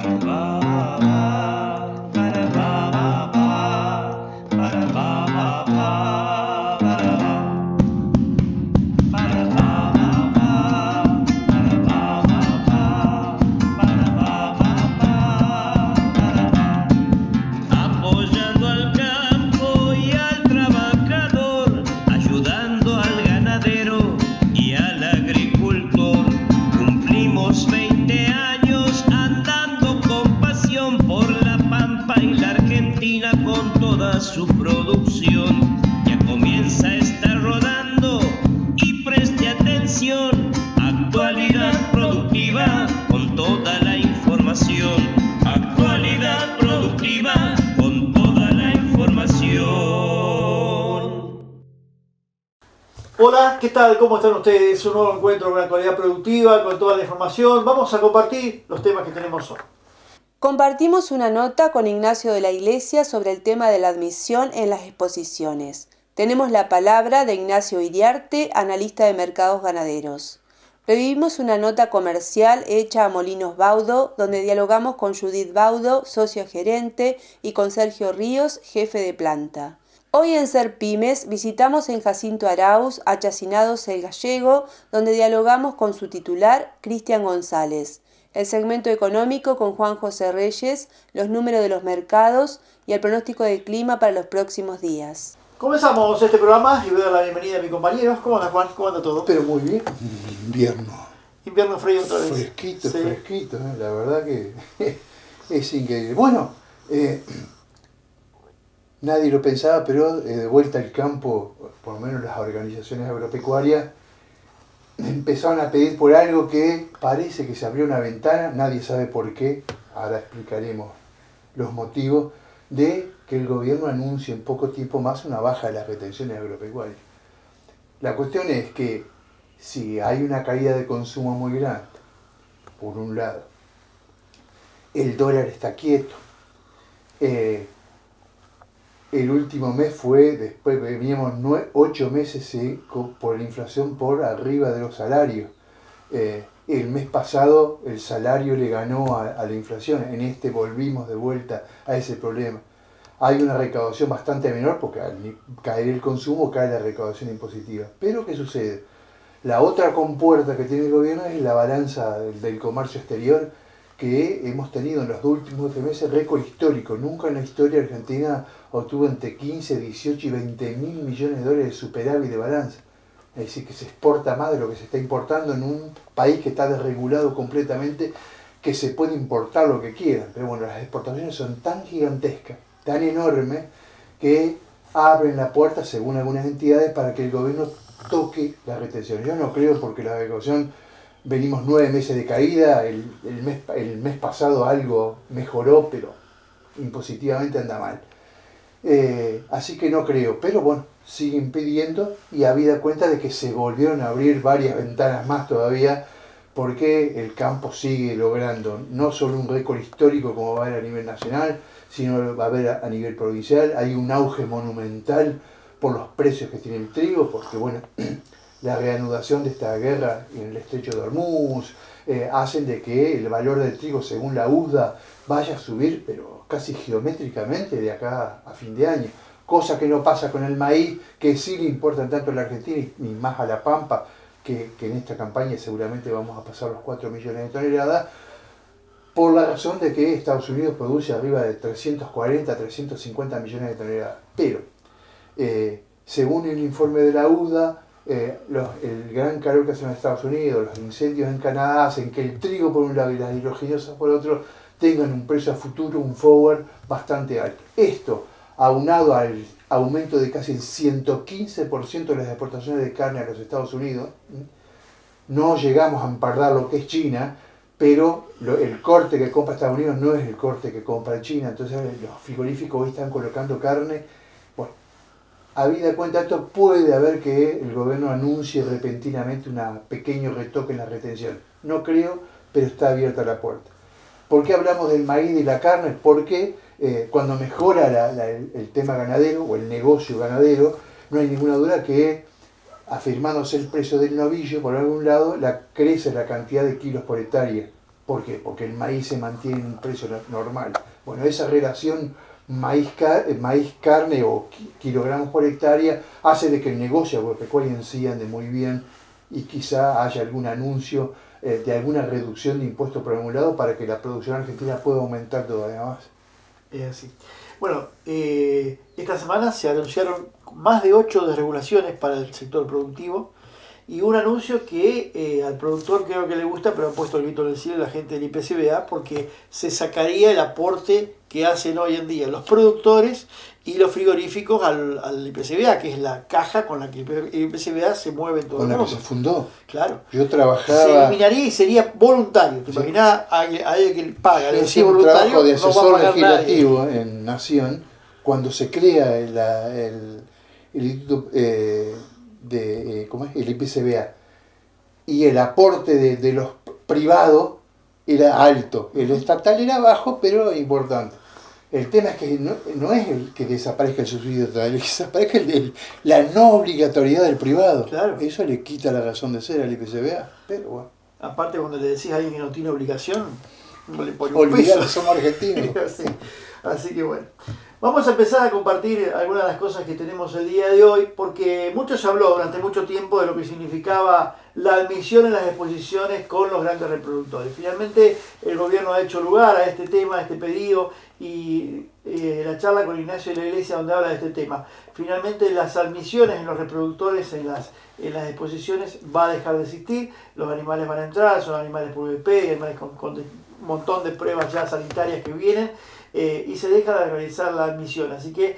Apoyando al campo y al trabajador, ayudando al ganadero y al agricultor. Cumplimos 20 años andando con pasión por la Pampa y la Argentina con toda su producción. Ya comienza a estar rodando y preste atención. Actualidad productiva con toda la información. Actualidad productiva con toda la información. Hola, ¿qué tal? ¿Cómo están ustedes? Un nuevo encuentro con la actualidad productiva, con toda la información. Vamos a compartir los temas que tenemos hoy. Compartimos una nota con Ignacio de la Iglesia sobre el tema de la admisión en las exposiciones. Tenemos la palabra de Ignacio Iriarte, analista de mercados ganaderos. Revivimos una nota comercial hecha a Molinos Baudo, donde dialogamos con Judith Baudo, socio gerente, y con Sergio Ríos, jefe de planta. Hoy en Ser Pymes visitamos en Jacinto Arauz a Chacinados El Gallego, donde dialogamos con su titular, Cristian González. El segmento económico con Juan José Reyes, los números de los mercados y el pronóstico del clima para los próximos días. Comenzamos este programa y voy a dar la bienvenida a mis compañeros. ¿Cómo anda, Juan? ¿Cómo anda todo? Pero muy bien, invierno. Invierno frío otra vez. Fresquito, Sí. fresquito, la verdad que es increíble. Bueno, nadie lo pensaba, pero de vuelta al campo, por lo menos las organizaciones agropecuarias, empezaron a pedir por algo que parece que se abrió una ventana, nadie sabe por qué, ahora explicaremos los motivos, de que el gobierno anuncie en poco tiempo más una baja de las retenciones agropecuarias. La cuestión es que si hay una caída de consumo muy grande, por un lado, el dólar está quieto, el último mes fue, después veníamos 8 meses por la inflación por arriba de los salarios. El mes pasado el salario le ganó a la inflación, en este volvimos de vuelta a ese problema. Hay una recaudación bastante menor porque al caer el consumo cae la recaudación impositiva. Pero ¿qué sucede? La otra compuerta que tiene el gobierno es la balanza del comercio exterior, que hemos tenido en los últimos 12 meses récord histórico. Nunca en la historia argentina obtuvo entre 15, 18 y 20 mil millones de dólares de superávit de balanza. Es decir, que se exporta más de lo que se está importando en un país que está desregulado completamente, que se puede importar lo que quieran. Pero bueno, las exportaciones son tan gigantescas, tan enormes, que abren la puerta, según algunas entidades, para que el gobierno toque la retención. Yo no creo, porque la recaudación, venimos 9 meses de caída, el mes pasado algo mejoró, pero impositivamente anda mal. Así que no creo, pero bueno, siguen pidiendo, y habida cuenta de que se volvieron a abrir varias ventanas más todavía, porque el campo sigue logrando no solo un récord histórico como va a haber a nivel nacional, sino va a haber a nivel provincial. Hay un auge monumental por los precios que tiene el trigo, porque bueno, la reanudación de esta guerra en el estrecho de Hormuz hacen de que el valor del trigo, según la USDA, vaya a subir, pero casi geométricamente de acá a fin de año. Cosa que no pasa con el maíz, que sí le importan tanto a la Argentina y más a la Pampa, que en esta campaña seguramente vamos a pasar los 4 millones de toneladas, por la razón de que Estados Unidos produce arriba de 340, 350 millones de toneladas. Pero, según el informe de la USDA, el gran calor que hace en Estados Unidos, los incendios en Canadá, hacen que el trigo por un lado y las hidrogenosas por otro tengan un precio a futuro, un forward bastante alto. Esto, aunado al aumento de casi el 115% de las exportaciones de carne a los Estados Unidos, no llegamos a empardar lo que es China, pero el corte que compra Estados Unidos no es el corte que compra China. Entonces los frigoríficos hoy están colocando carne. Bueno, habida cuenta de esto, puede haber que el gobierno anuncie repentinamente un pequeño retoque en la retención. No creo, pero está abierta la puerta. ¿Por qué hablamos del maíz y la carne? Porque cuando mejora el tema ganadero o el negocio ganadero, no hay ninguna duda que, afirmándose el precio del novillo por algún lado, crece la cantidad de kilos por hectárea. ¿Por qué? Porque el maíz se mantiene en un precio normal. Bueno, esa relación maíz-carne o kilogramos por hectárea hace de que el negocio agropecuario en sí ande muy bien y quizá haya algún anuncio de alguna reducción de impuestos por algún lado para que la producción argentina pueda aumentar todavía más. Es así. Bueno, esta semana se anunciaron más de 8 desregulaciones para el sector productivo y un anuncio que al productor creo que le gusta, pero ha puesto el grito en el cielo la gente del IPCBA porque se sacaría el aporte que hacen hoy en día los productores y los frigoríficos al IPCBA, que es la caja con la que el IPCBA se mueve en todo el mundo. Con la que se fundó. Claro. Yo trabajaba... Se eliminaría y sería voluntario. ¿Te imaginas a alguien que paga? Yo Le hacía decía un voluntario, trabajo de no va a asesor pagar legislativo nadie. en Nación, cuando se crea el instituto ¿cómo es? El IPCBA. Y el aporte de los privados era alto. El estatal era bajo, pero importante. El tema es que no es el que desaparezca el subsidio estatal, el que desaparezca la no obligatoriedad del privado. Claro. Eso le quita la razón de ser al IPCBA. Pero bueno. Aparte, cuando le decís a alguien que no tiene obligación, no le pone un Olvidar, peso. somos argentinos. Así que bueno. Vamos a empezar a compartir algunas de las cosas que tenemos el día de hoy, porque mucho se habló durante mucho tiempo de lo que significaba la admisión en las exposiciones con los grandes reproductores. Finalmente el gobierno ha hecho lugar a este tema, a este pedido, y la charla con Ignacio de la Iglesia donde habla de este tema. Finalmente las admisiones en los reproductores en las exposiciones va a dejar de existir, los animales van a entrar, son animales por VP, animales con un montón de pruebas ya sanitarias que vienen, y se deja de realizar la admisión. Así que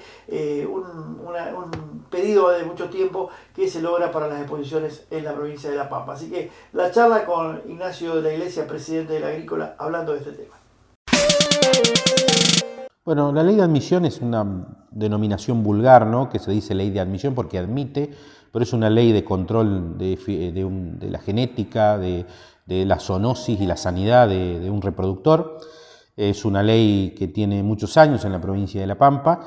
un pedido de mucho tiempo que se logra para las exposiciones en la provincia de La Pampa. Así que la charla con Ignacio de la Iglesia, presidente de la Agrícola, hablando de este tema. Bueno, la ley de admisión es una denominación vulgar, ¿no? Que se dice ley de admisión porque admite, pero es una ley de control de la genética, de la zoonosis y la sanidad de un reproductor. Es una ley que tiene muchos años en la provincia de La Pampa,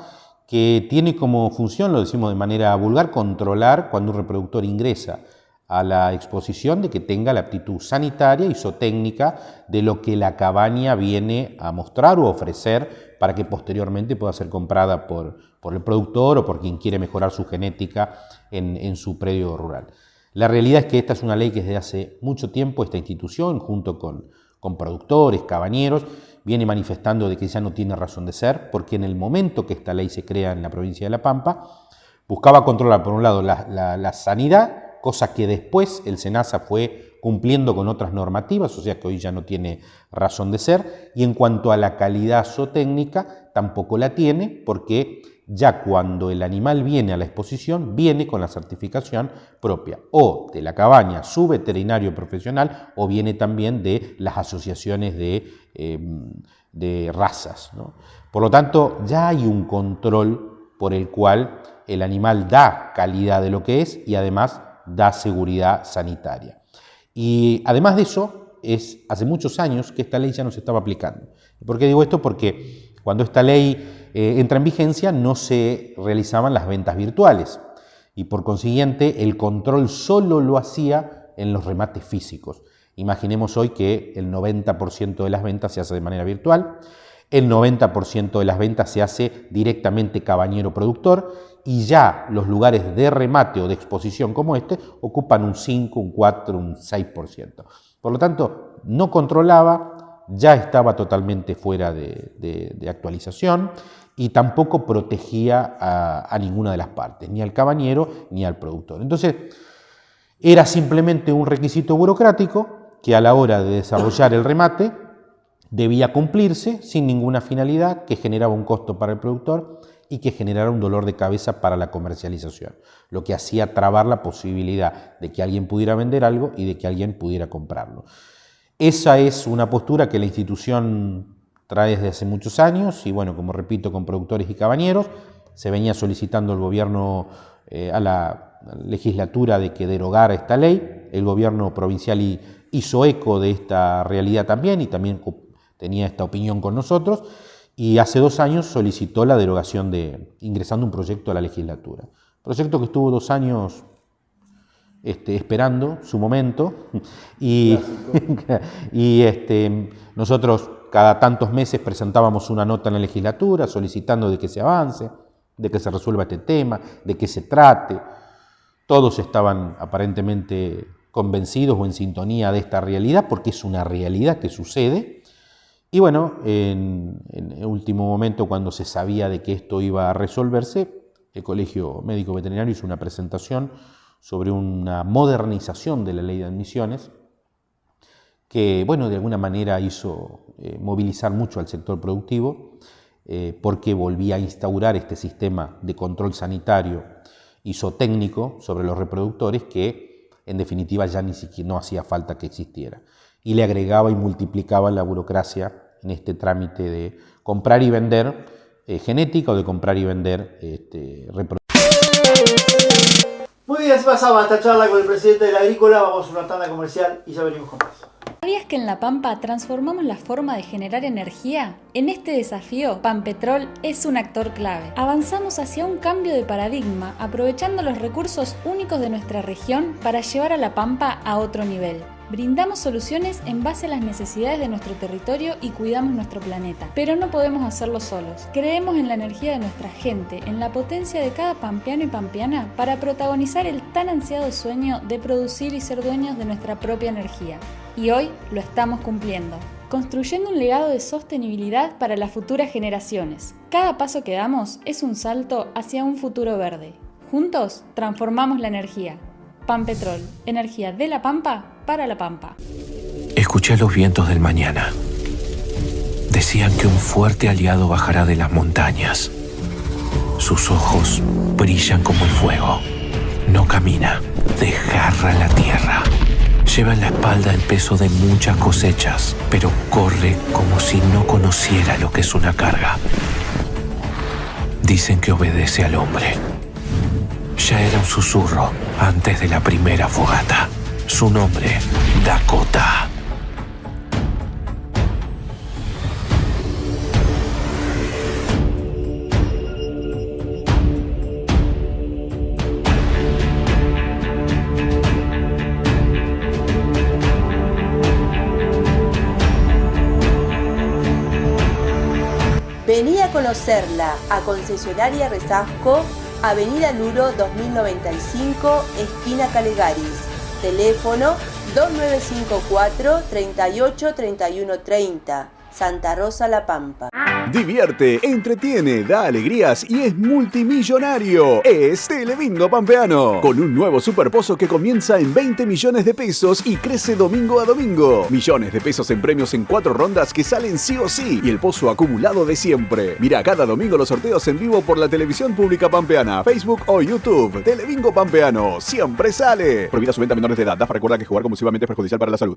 que tiene como función, lo decimos de manera vulgar, controlar cuando un reproductor ingresa a la exposición de que tenga la aptitud sanitaria y zootécnica de lo que la cabaña viene a mostrar o ofrecer para que posteriormente pueda ser comprada por el productor o por quien quiere mejorar su genética en su predio rural. La realidad es que esta es una ley que desde hace mucho tiempo esta institución, junto con productores, cabañeros, viene manifestando de que ya no tiene razón de ser, porque en el momento que esta ley se crea en la provincia de La Pampa, buscaba controlar por un lado la sanidad, cosa que después el SENASA fue cumpliendo con otras normativas, o sea que hoy ya no tiene razón de ser, y en cuanto a la calidad zootécnica, tampoco la tiene, porque ya cuando el animal viene a la exposición, viene con la certificación propia, o de la cabaña, su veterinario profesional, o viene también de las asociaciones de razas, ¿no? Por lo tanto, ya hay un control por el cual el animal da calidad de lo que es y además da seguridad sanitaria. Y además de eso, hace muchos años que esta ley ya no se estaba aplicando. ¿Por qué digo esto? Porque cuando esta ley entra en vigencia no se realizaban las ventas virtuales y por consiguiente el control solo lo hacía en los remates físicos. Imaginemos hoy que el 90% de las ventas se hace de manera virtual, el 90% de las ventas se hace directamente cabañero-productor y ya los lugares de remate o de exposición como este ocupan un 5, un 4, un 6%. Por lo tanto, no controlaba, ya estaba totalmente fuera de actualización y tampoco protegía a ninguna de las partes, ni al cabañero ni al productor. Entonces, era simplemente un requisito burocrático que a la hora de desarrollar el remate debía cumplirse sin ninguna finalidad, que generaba un costo para el productor y que generara un dolor de cabeza para la comercialización, lo que hacía trabar la posibilidad de que alguien pudiera vender algo y de que alguien pudiera comprarlo. Esa es una postura que la institución trae desde hace muchos años y bueno, como repito, con productores y cabañeros, se venía solicitando al gobierno, a la legislatura de que derogara esta ley, el gobierno provincial hizo eco de esta realidad también y también tenía esta opinión con nosotros y hace 2 años solicitó la derogación ingresando un proyecto a la legislatura. Proyecto que estuvo 2 años esperando su momento y, nosotros cada tantos meses presentábamos una nota en la legislatura solicitando de que se avance, de que se resuelva este tema, de que se trate. Todos estaban aparentemente convencidos o en sintonía de esta realidad, porque es una realidad que sucede. Y bueno, en el último momento, cuando se sabía de que esto iba a resolverse, el Colegio Médico Veterinario hizo una presentación sobre una modernización de la ley de admisiones que, bueno, de alguna manera hizo movilizar mucho al sector productivo, porque volvía a instaurar este sistema de control sanitario y zootécnico sobre los reproductores que, en definitiva, ya ni siquiera no hacía falta que existiera. Y le agregaba y multiplicaba la burocracia en este trámite de comprar y vender genética o de comprar y vender reproductores. Muy bien, así pasaba esta charla con el presidente de la Agrícola. Vamos a una tanda comercial y ya venimos con más. ¿Sabías que en La Pampa transformamos la forma de generar energía? En este desafío, Pampetrol es un actor clave. Avanzamos hacia un cambio de paradigma, aprovechando los recursos únicos de nuestra región para llevar a La Pampa a otro nivel. Brindamos soluciones en base a las necesidades de nuestro territorio y cuidamos nuestro planeta. Pero no podemos hacerlo solos. Creemos en la energía de nuestra gente, en la potencia de cada pampeano y pampeana para protagonizar el tan ansiado sueño de producir y ser dueños de nuestra propia energía. Y hoy lo estamos cumpliendo, construyendo un legado de sostenibilidad para las futuras generaciones. Cada paso que damos es un salto hacia un futuro verde. Juntos transformamos la energía. Pampetrol, energía de La Pampa para La Pampa. Escuché los vientos del mañana. Decían que un fuerte aliado bajará de las montañas. Sus ojos brillan como el fuego. No camina, desgarra la tierra. Lleva en la espalda el peso de muchas cosechas, pero corre como si no conociera lo que es una carga. Dicen que obedece al hombre. Ya era un susurro antes de la primera fogata. Su nombre, Dakota. Vení a conocerla a Concesionaria Resasco, Avenida Luro 2095, esquina Calegaris. Teléfono 2954 38 31 30, Santa Rosa, La Pampa. Divierte, entretiene, da alegrías y es multimillonario. Es Telebingo Pampeano. Con un nuevo superpozo que comienza en 20 millones de pesos y crece domingo a domingo. Millones de pesos en premios en 4 rondas que salen sí o sí. Y el pozo acumulado de siempre. Mira cada domingo los sorteos en vivo por la televisión pública pampeana, Facebook o YouTube. Telebingo Pampeano. Siempre sale. Prohibida su venta a menores de edad. DAF recuerda que jugar compulsivamente es perjudicial para la salud.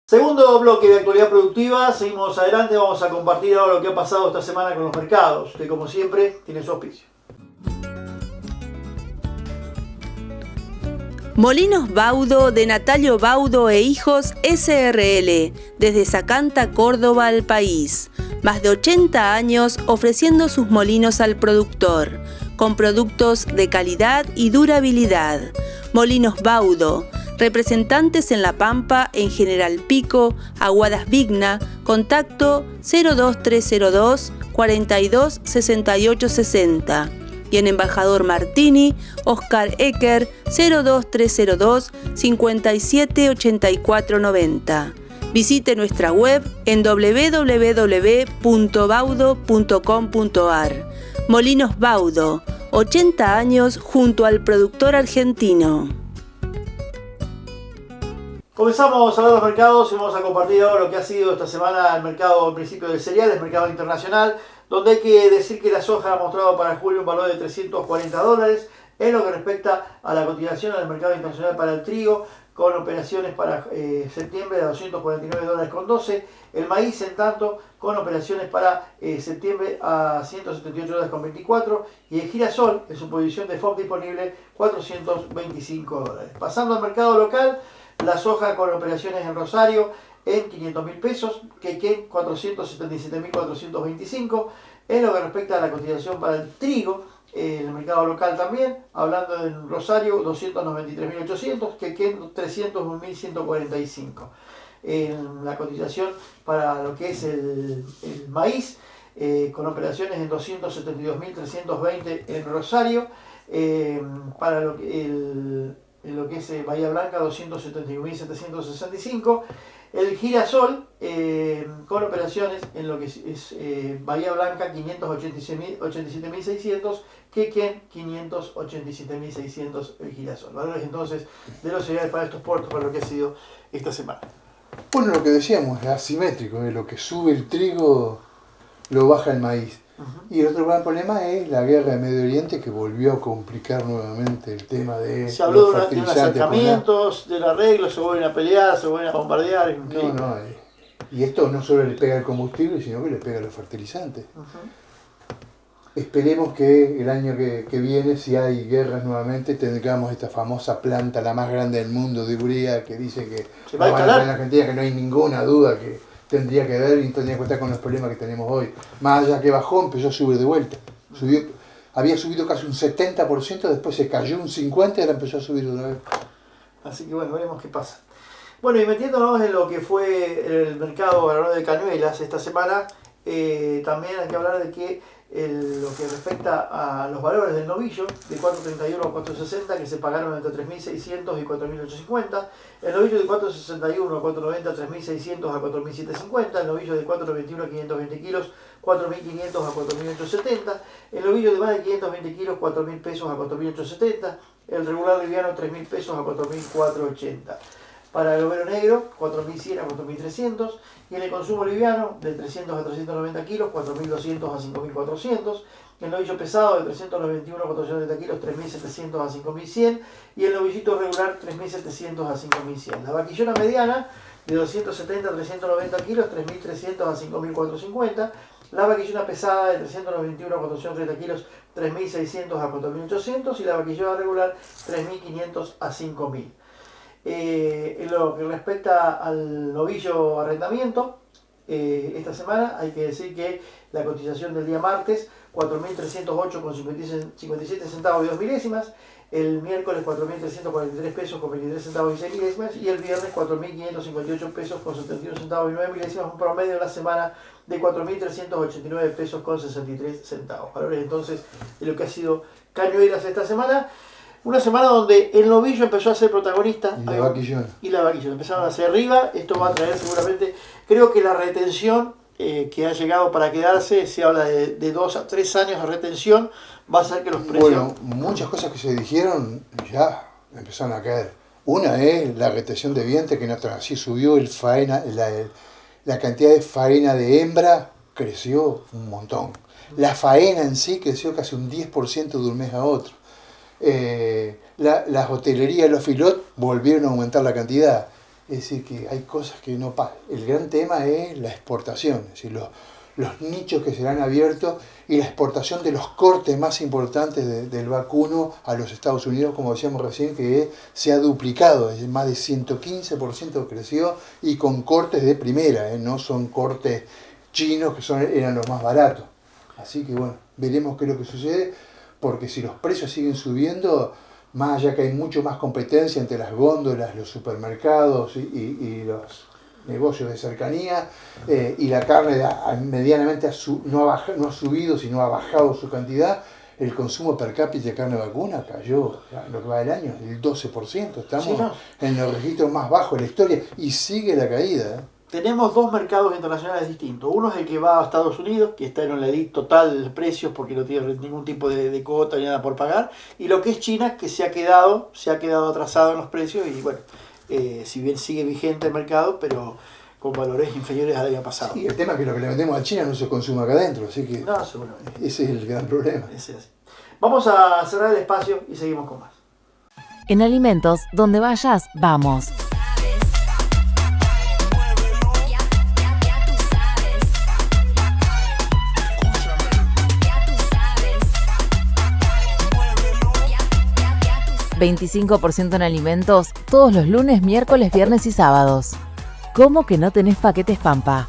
Segundo bloque de actualidad productiva, seguimos adelante, vamos a compartir ahora lo que ha pasado esta semana con los mercados, que como siempre tiene su auspicio. Molinos Baudo de Natalio Baudo e Hijos SRL, desde Zacanta, Córdoba al país. Más de 80 años ofreciendo sus molinos al productor, con productos de calidad y durabilidad. Molinos Baudo, representantes en La Pampa, en General Pico, Aguadas Vigna, contacto 02302 42 68 60. Y en Embajador Martini, Oscar Ecker 02302 57 84 90. Visite nuestra web en www.baudo.com.ar. Molinos Baudo, 80 años junto al productor argentino. Comenzamos a hablar de los mercados y vamos a compartir ahora lo que ha sido esta semana el mercado, al principio de cereales, el mercado internacional, donde hay que decir que la soja ha mostrado para julio un valor de $340 en lo que respecta a la cotización del mercado internacional para el trigo, con operaciones para septiembre de $249,12, el maíz en tanto con operaciones para septiembre a $178,24 y el girasol en su posición de FOB disponible $425. Pasando al mercado local, la soja con operaciones en Rosario en 500.000 pesos, Quequén 477.425, En lo que respecta a la cotización para el trigo, el mercado local también, hablando en Rosario 293.800, Quequén 301.145. En la cotización para lo que es el maíz, con operaciones en 272.320 en Rosario, para lo que es Bahía Blanca 271.765, el girasol con operaciones en lo que es Bahía Blanca 587.600, Quequén 587.600 el girasol. Valores entonces de los cereales para estos puertos para lo que ha sido esta semana. Bueno, lo que decíamos, es asimétrico, lo que sube el trigo lo baja el maíz. Y el otro gran problema es la guerra de Medio Oriente, que volvió a complicar nuevamente el tema de se habló los de unos acercamientos, del arreglo, se vuelven a pelear, se vuelven a bombardear. Y esto no solo le pega al combustible, sino que le pega a los fertilizantes. Esperemos que el año que viene, si hay guerras nuevamente, tengamos esta famosa planta, la más grande del mundo, de urea, que dice que se va a instalar en Argentina, que no hay ninguna duda que tendría que ver y tendría que contar con los problemas que tenemos hoy. Más allá que bajó, empezó a subir de vuelta. Había subido casi un 70%, después se cayó un 50% y ahora empezó a subir otra vez. Así que bueno, veremos qué pasa. Bueno, y metiéndonos en lo que fue el mercado de cañuelas esta semana, también hay que hablar de que lo que respecta a los valores del novillo, de 4.31 a 4.60, que se pagaron entre 3.600 y 4.850, el novillo de 4.61 a 4.90, 3.600 a 4.750, el novillo de 4.21 a 520 kilos, 4.500 a 4.870, el novillo de más de 520 kilos, 4.000 pesos a 4.870, el regular liviano 3.000 pesos a 4.480. Para el overo negro, 4.100 a 4.300, y en el consumo liviano, de 300 a 390 kilos, 4.200 a 5.400, el novillo pesado, de 391 a 430 kilos, 3.700 a 5.100, y el novillito regular, 3.700 a 5.100. La vaquillona mediana, de 270 a 390 kilos, 3.300 a 5.450, la vaquillona pesada, de 391 a 430 kilos, 3.600 a 4.800, y la vaquillona regular, 3.500 a 5.000. En lo que respecta al novillo arrendamiento, esta semana hay que decir que la cotización del día martes 4.308,57 centavos y 2 milésimas, el miércoles 4.343 pesos con 23 centavos y 6 milésimas, y el viernes 4.558 pesos con 71 centavos y 9 milésimas, un promedio de la semana de 4.389 pesos con 63 centavos. Valores entonces de lo que ha sido cañuelas esta semana. Una semana donde el novillo empezó a ser protagonista. Y la vaquillona. Empezaron hacia arriba. Esto va a traer seguramente, creo que la retención que ha llegado para quedarse, se habla de 2 a 3 años de retención, va a hacer que los precios... Bueno, muchas cosas que se dijeron ya empezaron a caer. Una es la retención de vientre, que no así subió la cantidad de faena de hembra, creció un montón. La faena en sí creció casi un 10% de un mes a otro. Las hotelerías, los filot volvieron a aumentar la cantidad. Es decir, que hay cosas que no pasan. El gran tema es la exportación, es decir, los nichos que se han abierto y la exportación de los cortes más importantes del vacuno a los Estados Unidos, como decíamos recién, que se ha duplicado, es decir, más de 115% creció, y con cortes de primera, no son cortes chinos que eran los más baratos. Así que bueno, veremos qué es lo que sucede, porque si los precios siguen subiendo, más allá que hay mucho más competencia entre las góndolas, los supermercados y los negocios de cercanía, y la carne medianamente no ha subido, sino ha bajado su cantidad, el consumo per cápita de carne vacuna cayó, en lo que va del año, el 12%. Estamos en los registros más bajos de la historia y sigue la caída. Tenemos dos mercados internacionales distintos. Uno es el que va a Estados Unidos, que está en un edit total de precios porque no tiene ningún tipo de cuota ni nada por pagar. Y lo que es China, que se ha quedado atrasado en los precios y bueno, si bien sigue vigente el mercado, pero con valores inferiores al año pasado. Sí, el tema es que lo que le vendemos a China no se consume acá adentro, así que no, seguramente. Ese es el gran problema. Ese es así. Vamos a cerrar el espacio y seguimos con más. En Alimentos, donde vayas, vamos. 25% en alimentos todos los lunes, miércoles, viernes y sábados. ¿Cómo que no tenés paquetes Pampa?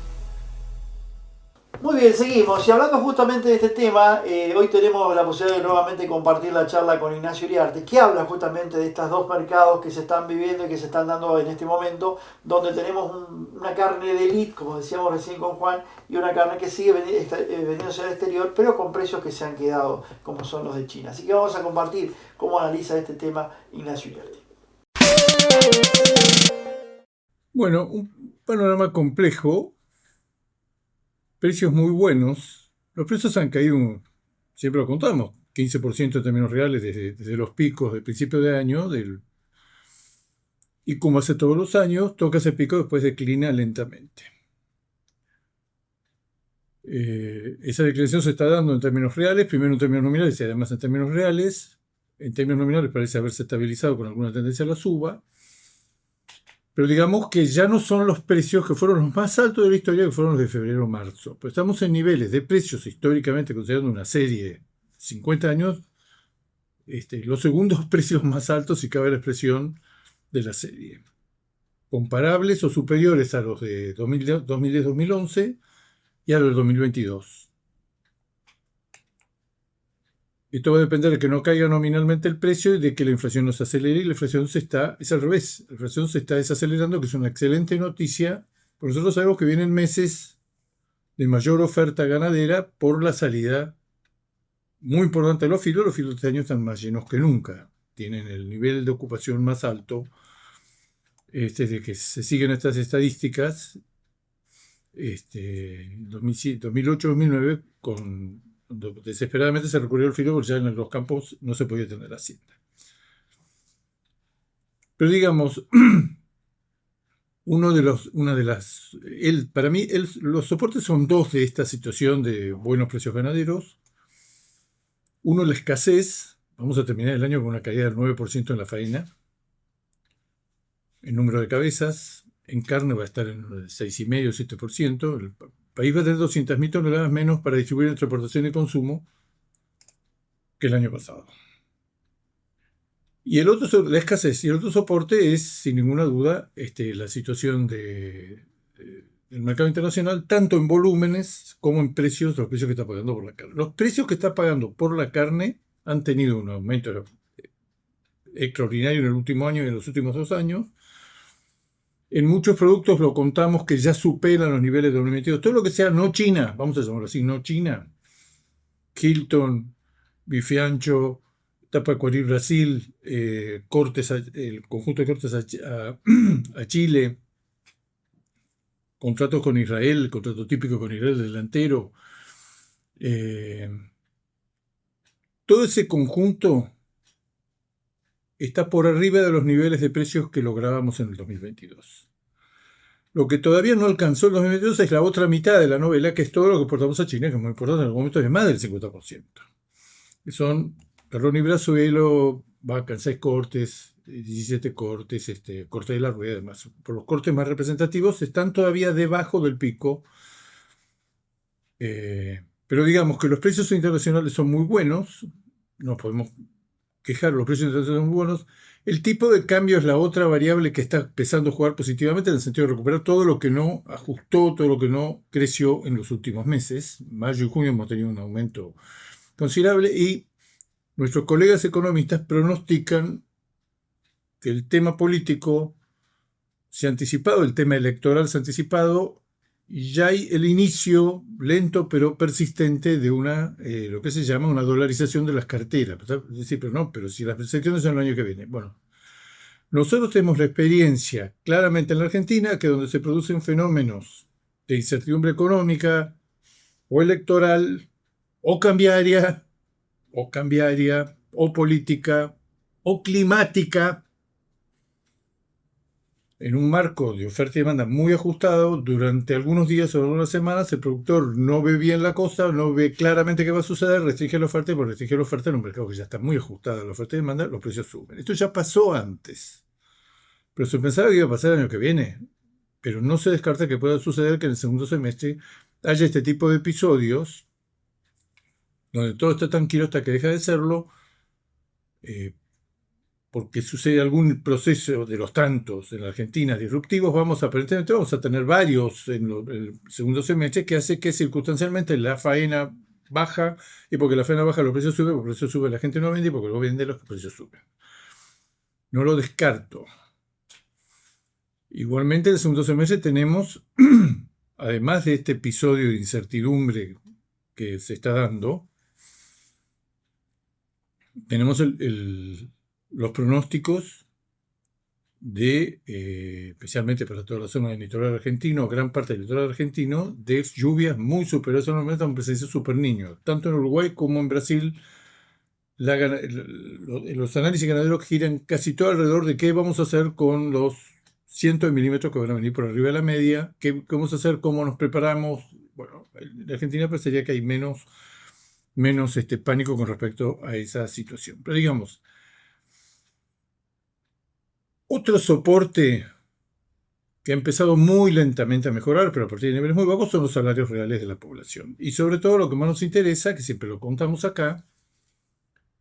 Muy bien, seguimos. Y hablando justamente de este tema, hoy tenemos la posibilidad de nuevamente compartir la charla con Ignacio Iriarte, que habla justamente de estos dos mercados que se están viviendo y que se están dando en este momento, donde tenemos una carne de elite, como decíamos recién con Juan, y una carne que sigue vendiéndose al exterior, pero con precios que se han quedado, como son los de China. Así que vamos a compartir cómo analiza este tema Ignacio Iriarte. Bueno, un panorama complejo. Precios muy buenos. Los precios han caído, siempre lo contamos, 15% en términos reales desde los picos del principio de año. Y como hace todos los años, toca ese pico, después declina lentamente. Esa declinación se está dando en términos reales, primero en términos nominales y además en términos reales. En términos nominales parece haberse estabilizado con alguna tendencia a la suba. Pero digamos que ya no son los precios que fueron los más altos de la historia, que fueron los de febrero-marzo. Pero estamos en niveles de precios históricamente, considerando una serie de 50 años, los segundos precios más altos, si cabe la expresión, de la serie. Comparables o superiores a los de 2010-2011 y a los de 2022. Esto va a depender de que no caiga nominalmente el precio y de que la inflación no se acelere, y la inflación es al revés. La inflación se está desacelerando, que es una excelente noticia, porque nosotros sabemos que vienen meses de mayor oferta ganadera por la salida muy importante de los filos. Los filos de este año están más llenos que nunca. Tienen el nivel de ocupación más alto. Desde que se siguen estas estadísticas, 2008-2009, desesperadamente se recurrió al filo porque ya en los campos no se podía tener hacienda. Pero digamos, para mí los soportes son dos de esta situación de buenos precios ganaderos. Uno, la escasez. Vamos a terminar el año con una caída del 9% en la faena. El número de cabezas en carne va a estar en el 6,5-7%. El país va a tener 200.000 toneladas menos para distribuir entre exportación y consumo que el año pasado. Y el otro, la escasez, y el otro soporte es, sin ninguna duda, la situación del mercado internacional, tanto en volúmenes como en precios, los precios que está pagando por la carne. Los precios que está pagando por la carne han tenido un aumento extraordinario en el último año y en los últimos 2 años. En muchos productos lo contamos que ya superan los niveles de 2022. Todo lo que sea no China, vamos a llamarlo así, no China. Hilton, bife ancho, Tapacuarí Brasil, el conjunto de cortes a Chile, contratos con Israel, contrato típico con Israel delantero. Todo ese conjunto está por arriba de los niveles de precios que lográbamos en el 2022. Lo que todavía no alcanzó el 2022 es la otra mitad de la novela, que es todo lo que exportamos a China, que es muy importante, en algún momento es más del 50%. Que son Perrón y Brazuelo, vaca en 6 cortes, 17 cortes, corte de la rueda, además. Por los cortes más representativos están todavía debajo del pico. Pero digamos que los precios internacionales son muy buenos, no podemos quejar, los precios internacionales son muy buenos. El tipo de cambio es la otra variable que está empezando a jugar positivamente, en el sentido de recuperar todo lo que no ajustó, todo lo que no creció en los últimos meses. Mayo y junio hemos tenido un aumento considerable y nuestros colegas economistas pronostican que el tema político se ha anticipado, el tema electoral se ha anticipado, y ya hay el inicio lento pero persistente de lo que se llama una dolarización de las carteras. Decir, pero si las elecciones son el año que viene. Bueno, nosotros tenemos la experiencia claramente en la Argentina, que donde se producen fenómenos de incertidumbre económica o electoral o cambiaria o política o climática, en un marco de oferta y demanda muy ajustado, durante algunos días o algunas semanas el productor no ve bien la cosa, no ve claramente qué va a suceder, restringe la oferta, y por restringir la oferta en un mercado que ya está muy ajustado a la oferta y demanda, los precios suben. Esto ya pasó antes, pero se pensaba que iba a pasar el año que viene, pero no se descarta que pueda suceder que en el segundo semestre haya este tipo de episodios donde todo está tranquilo hasta que deja de serlo, porque sucede algún proceso de los tantos en la Argentina disruptivos, aparentemente vamos a tener varios en el segundo semestre que hace que circunstancialmente la faena baja, y porque la faena baja los precios suben, porque los precios suben la gente no vende, y porque no vende los precios suben. No lo descarto. Igualmente en el segundo semestre tenemos, además de este episodio de incertidumbre que se está dando, tenemos los pronósticos de, especialmente para toda la zona del litoral argentino, gran parte del litoral argentino, de lluvias muy superiores a la normalidad, con presencia de superniños. Tanto en Uruguay como en Brasil, los análisis ganaderos giran casi todo alrededor de qué vamos a hacer con los cientos de milímetros que van a venir por arriba de la media, qué vamos a hacer, cómo nos preparamos. Bueno, en Argentina parecería que hay menos pánico con respecto a esa situación. Pero digamos, otro soporte que ha empezado muy lentamente a mejorar, pero a partir de niveles muy bajos, son los salarios reales de la población. Y sobre todo lo que más nos interesa, que siempre lo contamos acá,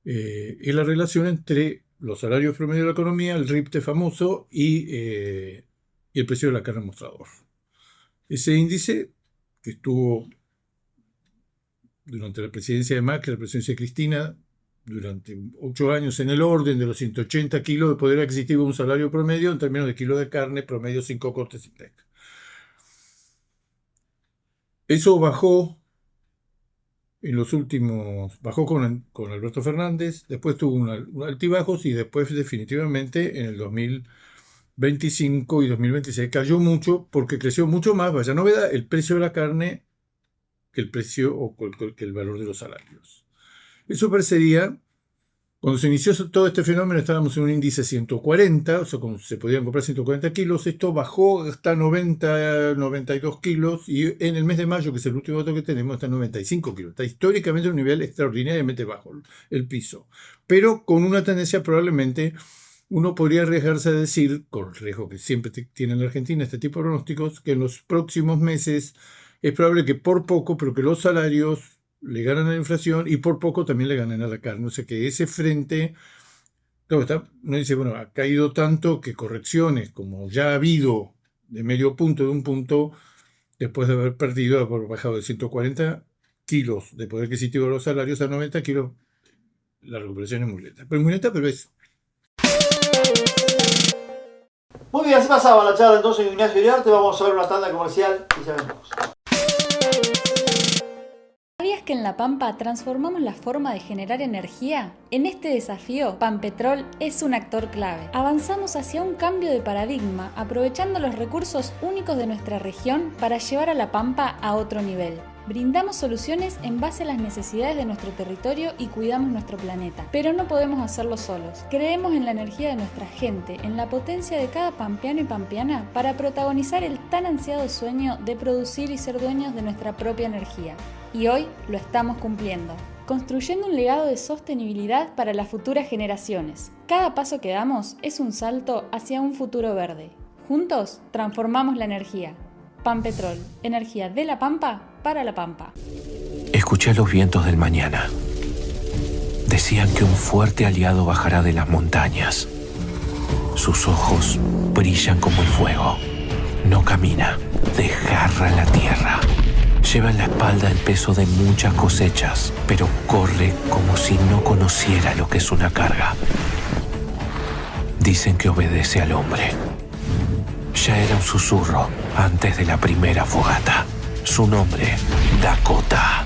es la relación entre los salarios promedio de la economía, el RIPTE famoso, y el precio de la carne mostrador. Ese índice, que estuvo durante la presidencia de Macri, la presidencia de Cristina, durante 8 años, en el orden de los 180 kilos de poder adquisitivo de un salario promedio, en términos de kilos de carne, promedio 5 cortes y teca. Eso bajó en los últimos, bajó con Alberto Fernández, después tuvo un altibajos, y después definitivamente en el 2025 y 2026 cayó mucho, porque creció mucho más, vaya novedad, el precio de la carne que el precio o que el valor de los salarios. Eso parecería, cuando se inició todo este fenómeno, estábamos en un índice 140, o sea, se podían comprar 140 kilos, esto bajó hasta 90, 92 kilos, y en el mes de mayo, que es el último dato que tenemos, está en 95 kilos. Está históricamente en un nivel extraordinariamente bajo el piso, pero con una tendencia probablemente, uno podría arriesgarse a decir, con el riesgo que siempre tiene en la Argentina este tipo de pronósticos, que en los próximos meses es probable que por poco, pero que los salarios le ganan a la inflación y por poco también le ganan a la carne. O sea que ese frente, claro, uno dice, bueno, ha caído tanto que correcciones, como ya ha habido de medio punto, de un punto, después de haber perdido, haber bajado de 140 kilos de poder adquisitivo de los salarios a 90 kilos, la recuperación es muy lenta. Pero muy lenta, pero es. Muy bien, así pasaba la charla entonces con Ignacio Iriarte. Vamos a ver una tanda comercial y ya venimos. ¿Sabías que en La Pampa transformamos la forma de generar energía? En este desafío, Pampetrol es un actor clave. Avanzamos hacia un cambio de paradigma, aprovechando los recursos únicos de nuestra región para llevar a La Pampa a otro nivel. Brindamos soluciones en base a las necesidades de nuestro territorio y cuidamos nuestro planeta. Pero no podemos hacerlo solos. Creemos en la energía de nuestra gente, en la potencia de cada pampeano y pampeana para protagonizar el tan ansiado sueño de producir y ser dueños de nuestra propia energía. Y hoy lo estamos cumpliendo, construyendo un legado de sostenibilidad para las futuras generaciones. Cada paso que damos es un salto hacia un futuro verde. Juntos transformamos la energía. Pampetrol, energía de La Pampa para La Pampa. Escuché los vientos del mañana. Decían que un fuerte aliado bajará de las montañas. Sus ojos brillan como el fuego. No camina, desgarra la tierra. Lleva en la espalda el peso de muchas cosechas, pero corre como si no conociera lo que es una carga. Dicen que obedece al hombre. Ya era un susurro antes de la primera fogata. Su nombre, Dakota.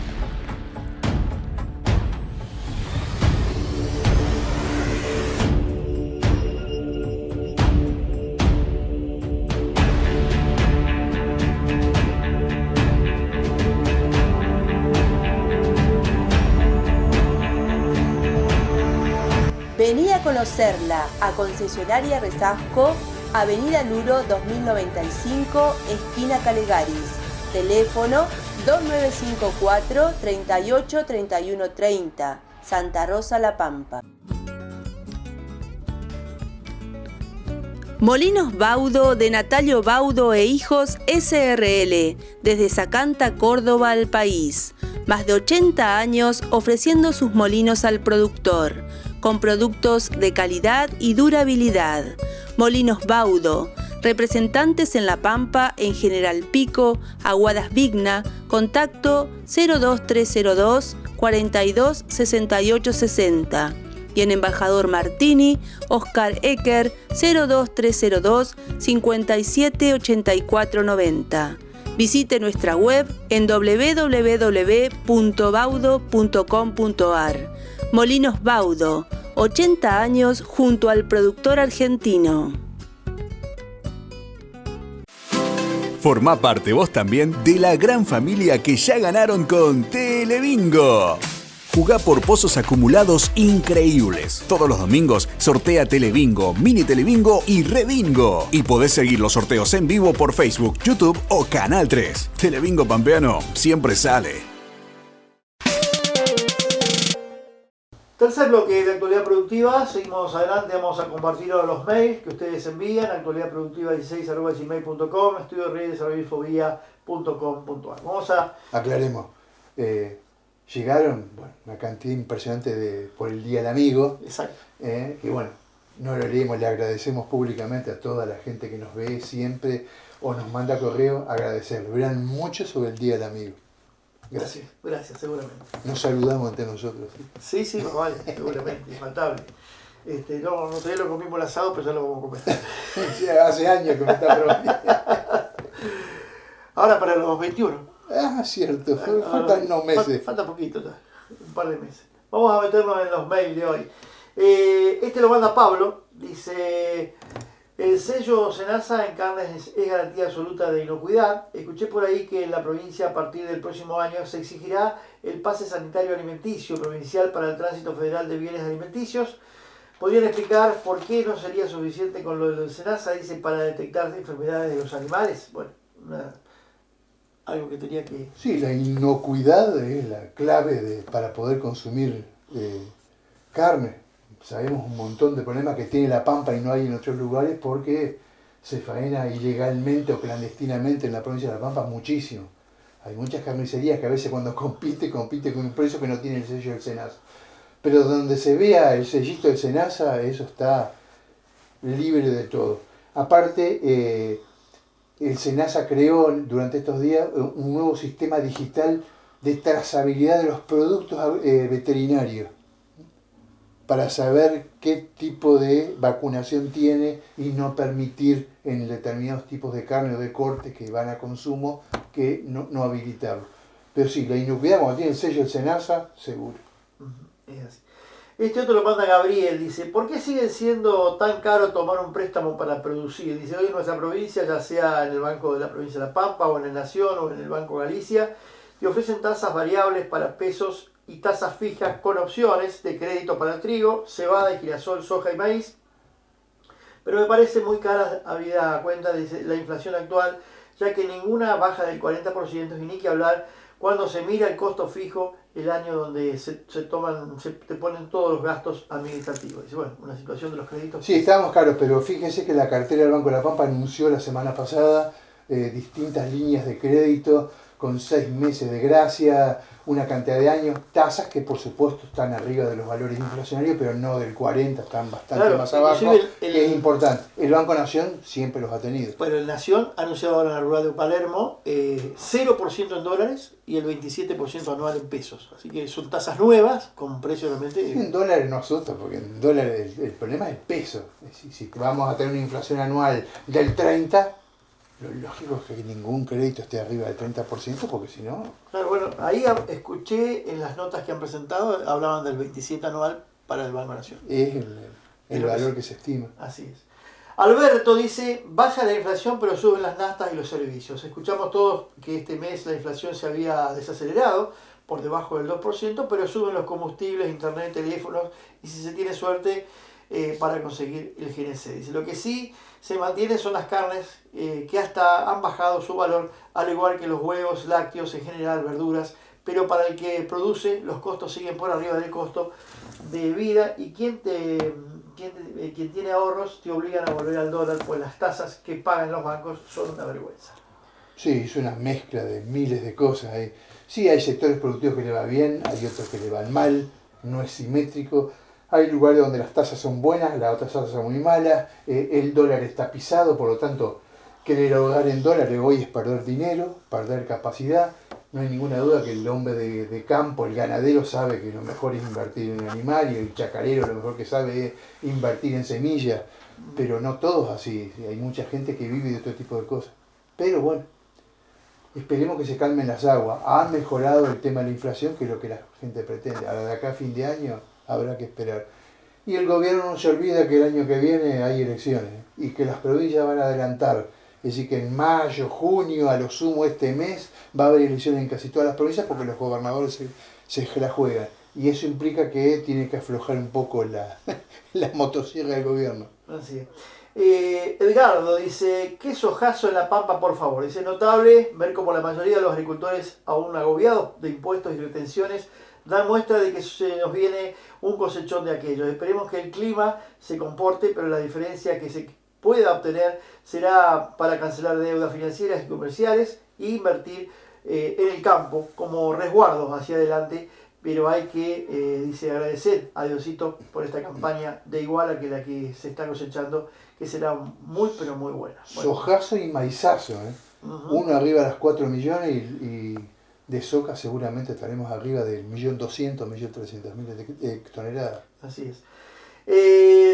Vení a conocerla a Concesionaria Resasco, Avenida Luro 2095, esquina Calegaris. Teléfono 2954 38 31 30, Santa Rosa, La Pampa. Molinos Baudo de Natalio Baudo e Hijos SRL, desde Zacanta, Córdoba al país. Más de 80 años ofreciendo sus molinos al productor. con productos de calidad y durabilidad. Molinos Baudo, representantes en La Pampa, en General Pico, Aguadas Vigna, contacto 02302 42 68 60. Y en Embajador Martini, Oscar Ecker, 02302 57 84 90. Visite nuestra web en www.baudo.com.ar. Molinos Baudo, 80 años junto al productor argentino. Formá parte vos también de la gran familia que ya ganaron con Telebingo. Jugá por pozos acumulados increíbles. Todos los domingos sortea Telebingo, Mini Telebingo y Rebingo. Y podés seguir los sorteos en vivo por Facebook, YouTube o Canal 3. Telebingo Pampeano siempre sale. Tercer bloque de actualidad productiva. Seguimos adelante, vamos a compartir los mails que ustedes envían. actualidadproductiva16@gmail.com, estudiorredes.com.ar. Vamos a... Aclaremos. Llegaron una cantidad impresionante por el Día del Amigo. Exacto. Que bueno, no lo leemos, le agradecemos públicamente a toda la gente que nos ve siempre o nos manda correo, agradecerle. Verán mucho sobre el Día del Amigo. Gracias. Gracias, seguramente. Nos saludamos entre nosotros. Sí, vale, seguramente, infaltable. No, todavía lo comimos el asado, pero ya lo vamos a comer. Sí, hace años que me está prometiendo. Ahora para los 21. Cierto, faltan unos meses. Falta poquito ya, un par de meses. Vamos a meternos en los mails de hoy. Lo manda Pablo, dice: el sello Senasa en carnes es garantía absoluta de inocuidad. Escuché por ahí que en la provincia a partir del próximo año se exigirá el pase sanitario alimenticio provincial para el tránsito federal de bienes alimenticios. ¿Podrían explicar por qué no sería suficiente con lo del Senasa? Dice, para detectar enfermedades de los animales. Bueno, algo que tenía que... Sí, la inocuidad es la clave para poder consumir carne. Sabemos un montón de problemas que tiene La Pampa y no hay en otros lugares porque se faena ilegalmente o clandestinamente en la provincia de La Pampa muchísimo. Hay muchas carnicerías que a veces cuando compite con un precio que no tiene el sello del Senasa. Pero donde se vea el sellito del Senasa, eso está libre de todo. Aparte, el Senasa creó durante estos días un nuevo sistema digital de trazabilidad de los productos veterinarios para saber qué tipo de vacunación tiene y no permitir en determinados tipos de carne o de cortes que van a consumo que no habilitarlo. Pero sí, la inocuidad cuando tiene el sello del Senasa, seguro. Es así. Otro lo manda Gabriel, dice: ¿por qué sigue siendo tan caro tomar un préstamo para producir? Dice, hoy en nuestra provincia, ya sea en el Banco de la Provincia de La Pampa o en el Nación o en el Banco Galicia, te ofrecen tasas variables para pesos y tasas fijas con opciones de crédito para el trigo, cebada y girasol, soja y maíz. Pero me parece muy cara habida cuenta de la inflación actual, ya que ninguna baja del 40% y ni que hablar cuando se mira el costo fijo el año donde se te ponen todos los gastos administrativos. Dice, bueno, una situación de los créditos. Sí, estábamos caros, pero fíjense que la cartera del Banco de La Pampa anunció la semana pasada distintas líneas de crédito con 6 meses de gracia, una cantidad de años, tasas que por supuesto están arriba de los valores inflacionarios, pero no del 40, están bastante más abajo, que es importante. El Banco Nación siempre los ha tenido. Bueno, el Nación ha anunciado ahora en la rural de Palermo 0% en dólares y el 27% anual en pesos. Así que son tasas nuevas con precio realmente... En dólares no asusta, porque en dólares el problema es el peso. Si vamos a tener una inflación anual del 30%, lo lógico es que ningún crédito esté arriba del 30%, porque si no... Claro, bueno, ahí escuché en las notas que han presentado, hablaban del 27 anual para el Banco Nación. Es el valor que se estima. Así es. Alberto dice, baja la inflación pero suben las naftas y los servicios. Escuchamos todos que este mes la inflación se había desacelerado por debajo del 2%, pero suben los combustibles, internet, teléfonos y si se tiene suerte para conseguir el GNC. Dice, lo que sí se mantiene son las carnes que hasta han bajado su valor, al igual que los huevos, lácteos, en general verduras, pero para el que produce los costos siguen por arriba del costo de vida y quien tiene ahorros te obligan a volver al dólar, pues las tasas que pagan los bancos son una vergüenza. Sí, es una mezcla de miles de cosas. Sí, hay sectores productivos que le va bien, hay otros que le van mal, no es simétrico. hay lugares donde las tasas son buenas, las otras tasas son muy malas, el dólar está pisado, por lo tanto, querer ahorrar en dólares hoy es perder dinero, perder capacidad. No hay ninguna duda que el hombre de campo, el ganadero, sabe que lo mejor es invertir en el animal, y el chacarero lo mejor que sabe es invertir en semillas, pero no todos así. Hay mucha gente que vive de otro tipo de cosas. Pero bueno, esperemos que se calmen las aguas. Ha mejorado el tema de la inflación, que es lo que la gente pretende. Ahora de acá a fin de año habrá que esperar. Y el gobierno no se olvida que el año que viene hay elecciones y que las provincias van a adelantar. Es decir, que en mayo, junio, a lo sumo este mes, va a haber elecciones en casi todas las provincias porque los gobernadores se la juegan. Y eso implica que tiene que aflojar un poco la motosierra del gobierno. Así es. Edgardo dice, ¿qué sojazo en La Pampa, por favor? Dice, notable ver cómo la mayoría de los agricultores, aún agobiados de impuestos y retenciones, dan muestra de que se nos viene un cosechón de aquellos. Esperemos que el clima se comporte, pero la diferencia que se pueda obtener será para cancelar deudas financieras y comerciales e invertir en el campo como resguardos hacia adelante. Pero hay que, dice, agradecer a Diosito por esta campaña de iguala que la que se está cosechando, que será muy, pero muy buena. Bueno. Sojazo y maizazo, ¿eh? Uno arriba de las 4 millones y de soja seguramente estaremos arriba del 1.200.000, 1.300.000 de toneladas. Así es.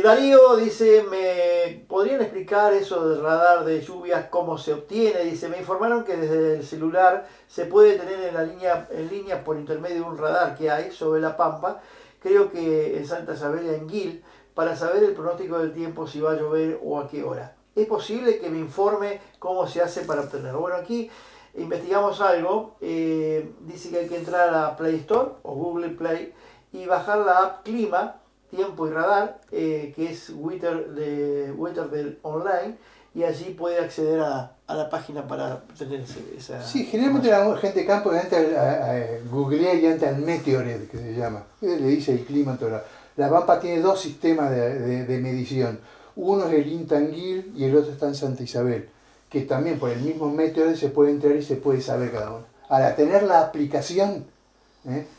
Darío dice, ¿me podrían explicar eso del radar de lluvias, cómo se obtiene? Dice, me informaron que desde el celular se puede tener en línea por intermedio de un radar que hay sobre La Pampa, creo que en Santa Isabel, en Gil, para saber el pronóstico del tiempo, si va a llover o a qué hora. ¿Es posible que me informe cómo se hace para obtenerlo? Bueno, aquí investigamos algo, dice que hay que entrar a Play Store o Google Play y bajar la app Clima, Tiempo y Radar, que es Weather del online, y allí puede acceder a la página para tener esa... Sí, generalmente la gente de campo entra a googlea y entra al Meteoret, que se llama, que le dice el clima en todo lado. La Pampa tiene dos sistemas de medición, uno es el Intangil y el otro está en Santa Isabel, que también por el mismo Meteoret se puede entrar y se puede saber cada uno. Al tener la aplicación,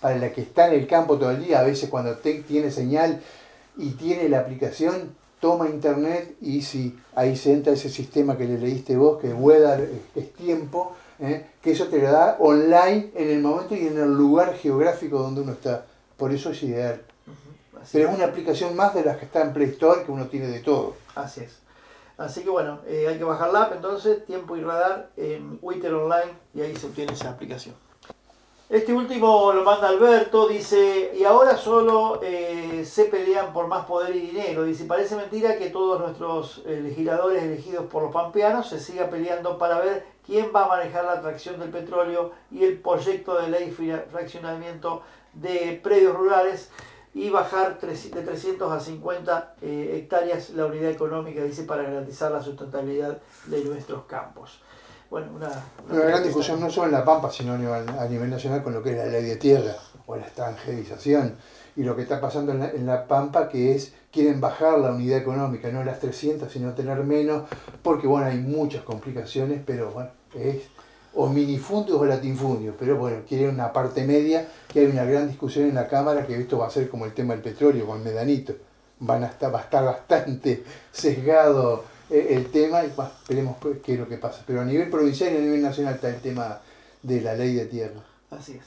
para la que está en el campo todo el día, a veces cuando tiene señal y tiene la aplicación, toma internet y si ahí se entra ese sistema que le leíste vos, que weather es tiempo, que eso te lo da online en el momento y en el lugar geográfico donde uno está. Por eso es ideal. Pero es una aplicación más de las que está en Play Store, que uno tiene de todo. Así es. Así que bueno, hay que bajar la app entonces, Tiempo y Radar, en Weather Online, y ahí se obtiene esa aplicación. Este último lo manda Alberto, dice, y ahora solo se pelean por más poder y dinero. Dice, parece mentira que todos nuestros legisladores elegidos por los pampeanos se sigan peleando para ver quién va a manejar la atracción del petróleo y el proyecto de ley fraccionamiento de predios rurales y bajar de 300 a 50 hectáreas la unidad económica, dice, para garantizar la sustentabilidad de nuestros campos. Bueno, una gran discusión no solo en La Pampa, sino a nivel nacional con lo que es la ley de tierra o la extranjerización y lo que está pasando en la Pampa, que es, quieren bajar la unidad económica, no las 300, sino tener menos, porque bueno, hay muchas complicaciones, pero bueno, es o minifundios o latinfundios, pero bueno, quieren una parte media, que hay una gran discusión en la Cámara, que esto va a ser como el tema del petróleo con Medanito, va a estar bastante sesgado el tema y bueno, esperemos qué es lo que pasa. Pero a nivel provincial y a nivel nacional está el tema de la ley de tierra. Así es.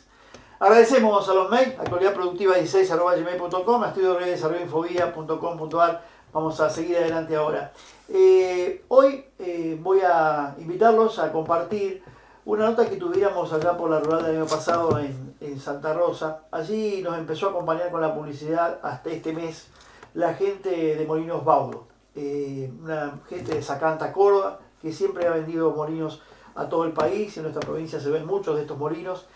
Agradecemos a los mails, actualidadproductiva16@gmail.com, a estudiorredesarrolloinfobia.com.ar. Vamos a seguir adelante ahora. Hoy voy a invitarlos a compartir una nota que tuviéramos allá por la rural del año pasado en Santa Rosa. Allí nos empezó a acompañar con la publicidad hasta este mes la gente de Molinos Baudo. Una gente de Sacanta, Córdoba, que siempre ha vendido molinos a todo el país. En nuestra provincia se ven muchos de estos molinos.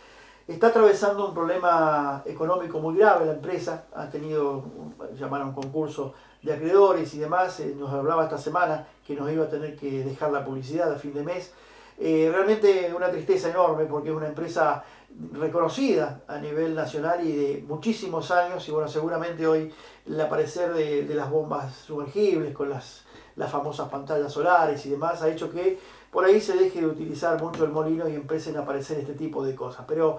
Está atravesando un problema económico muy grave la empresa. Ha tenido, llamaron concurso de acreedores y demás. Nos hablaba esta semana que nos iba a tener que dejar la publicidad a fin de mes. Realmente una tristeza enorme porque es una empresa reconocida a nivel nacional y de muchísimos años, y bueno, seguramente hoy el aparecer de las bombas sumergibles con las famosas pantallas solares y demás ha hecho que por ahí se deje de utilizar mucho el molino y empiecen a aparecer este tipo de cosas. Pero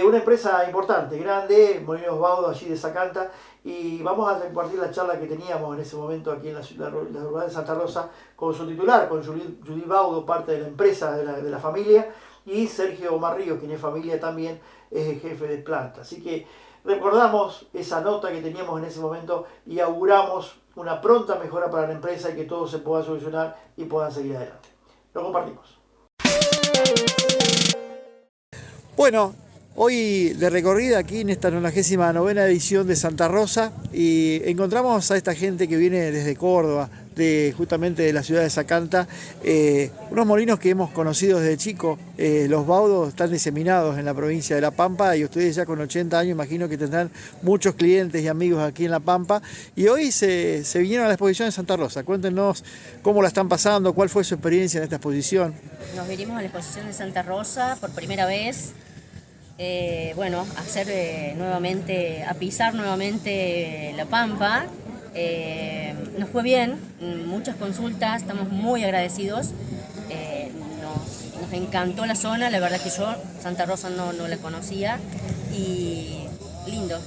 una empresa importante, grande, Molinos Baudo allí de Zacanta, y vamos a compartir la charla que teníamos en ese momento aquí en la ciudad rural de Santa Rosa con su titular, con Judith Baudo, parte de la empresa, de la familia, y Sergio Marrillo, quien es familia también, es el jefe de planta. Así que recordamos esa nota que teníamos en ese momento y auguramos una pronta mejora para la empresa y que todo se pueda solucionar y puedan seguir adelante. Lo compartimos. Bueno, hoy de recorrida aquí en esta 99ª edición de Santa Rosa, y encontramos a esta gente que viene desde Córdoba, justamente de la ciudad de Zacanta, unos molinos que hemos conocido desde chico. Los Baudos están diseminados en la provincia de La Pampa, y ustedes ya con 80 años imagino que tendrán muchos clientes y amigos aquí en La Pampa, y hoy se vinieron a la exposición de Santa Rosa. Cuéntenos cómo la están pasando, cuál fue su experiencia en esta exposición. Nos vinimos a la exposición de Santa Rosa por primera vez, a hacer nuevamente, a pisar nuevamente La Pampa. Nos fue bien, muchas consultas, estamos muy agradecidos, nos encantó la zona, la verdad que yo Santa Rosa no la conocía, y lindo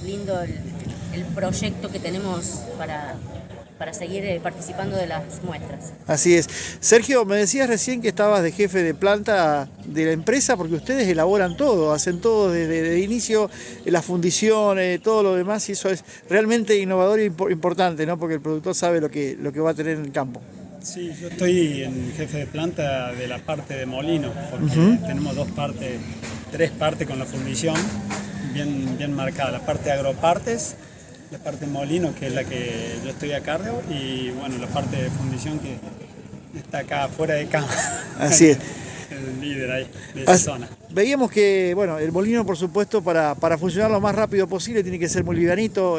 el proyecto que tenemos para seguir participando de las muestras. Así es. Sergio, me decías recién que estabas de jefe de planta de la empresa, porque ustedes elaboran todo, hacen todo desde inicio, la fundición, todo lo demás, y eso es realmente innovador e importante, ¿no? Porque el productor sabe lo que va a tener en el campo. Sí, yo estoy en jefe de planta de la parte de molino, porque tenemos tres partes con la fundición bien marcada, la parte de agropartes, la parte de molino, que es la que yo estoy a cargo, y bueno, la parte de fundición que está acá fuera de cámara. Así es. El líder ahí de esa zona. Veíamos que, bueno, el molino, por supuesto, para funcionar lo más rápido posible tiene que ser muy livianito,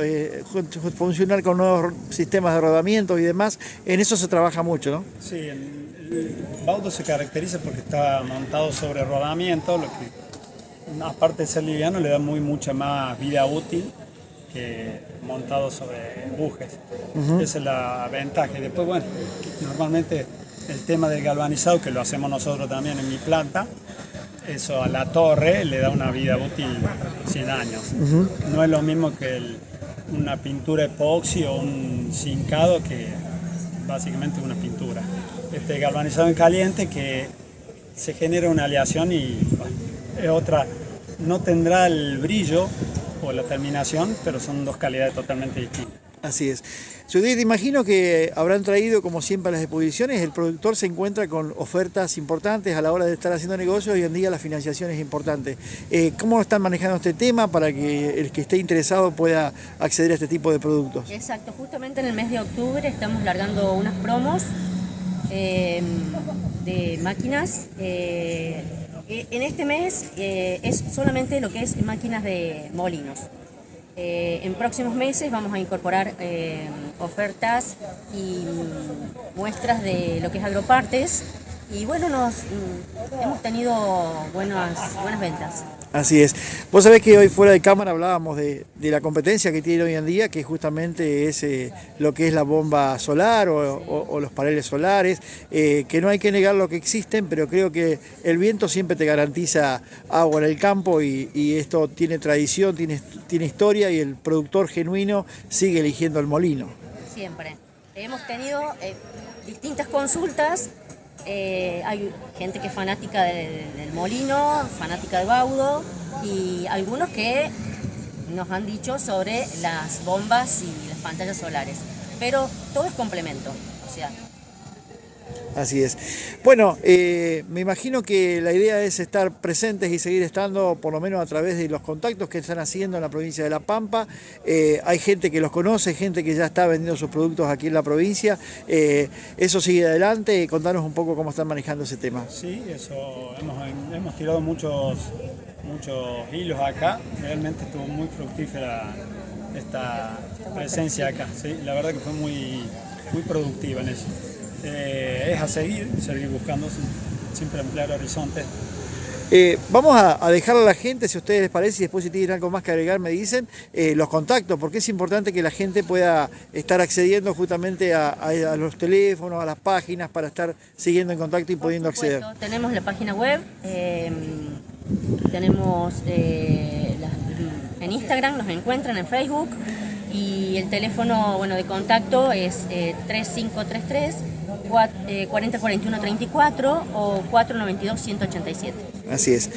funcionar con nuevos sistemas de rodamiento y demás. En eso se trabaja mucho, ¿no? Sí, el Baudo se caracteriza porque está montado sobre rodamiento, lo que, aparte de ser liviano, le da mucha más vida útil que montado sobre bujes. Esa es la ventaja. Y después, bueno, normalmente el tema del galvanizado, que lo hacemos nosotros también en mi planta, eso a la torre le da una vida útil 100 años. No es lo mismo que una pintura epoxi o un zincado, que básicamente una pintura. Este galvanizado en caliente, que se genera una aleación y bueno, es otra, no tendrá el brillo o la terminación, pero son dos calidades totalmente distintas. Así es. Judith, imagino que habrán traído, como siempre, a las exposiciones. El productor se encuentra con ofertas importantes a la hora de estar haciendo negocios. Hoy en día la financiación es importante. ¿Cómo están manejando este tema para que el que esté interesado pueda acceder a este tipo de productos? Exacto, justamente en el mes de octubre estamos largando unas promos de máquinas. En este mes es solamente lo que es máquinas de molinos. En próximos meses vamos a incorporar ofertas y muestras de lo que es agropartes, y bueno, hemos tenido buenas ventas. Así es. Vos sabés que hoy fuera de cámara hablábamos de la competencia que tiene hoy en día, que justamente es lo que es la bomba solar o los paneles solares, que no hay que negar lo que existen, pero creo que el viento siempre te garantiza agua en el campo, y esto tiene tradición, tiene historia, y el productor genuino sigue eligiendo el molino. Siempre. Hemos tenido distintas consultas. Hay gente que es fanática del molino, fanática del Baudo, y algunos que nos han dicho sobre las bombas y las pantallas solares, pero todo es complemento, o sea. Así es. Bueno, me imagino que la idea es estar presentes y seguir estando, por lo menos a través de los contactos que están haciendo en la provincia de La Pampa. Hay gente que los conoce, gente que ya está vendiendo sus productos aquí en la provincia. Eso sigue adelante. Contanos un poco cómo están manejando ese tema. Sí, eso hemos tirado muchos hilos acá. Realmente estuvo muy fructífera esta presencia acá. ¿Sí? La verdad que fue muy productiva en eso. Es a seguir buscando, siempre ampliar horizontes. Vamos a dejarle a la gente, si a ustedes les parece, y después si tienen algo más que agregar me dicen, los contactos, porque es importante que la gente pueda estar accediendo justamente a los teléfonos, a las páginas, para estar siguiendo en contacto y pudiendo acceder. Tenemos la página web, tenemos en Instagram, nos encuentran en Facebook, y el teléfono de contacto es 3533 4041 34 o 492 187. Así es.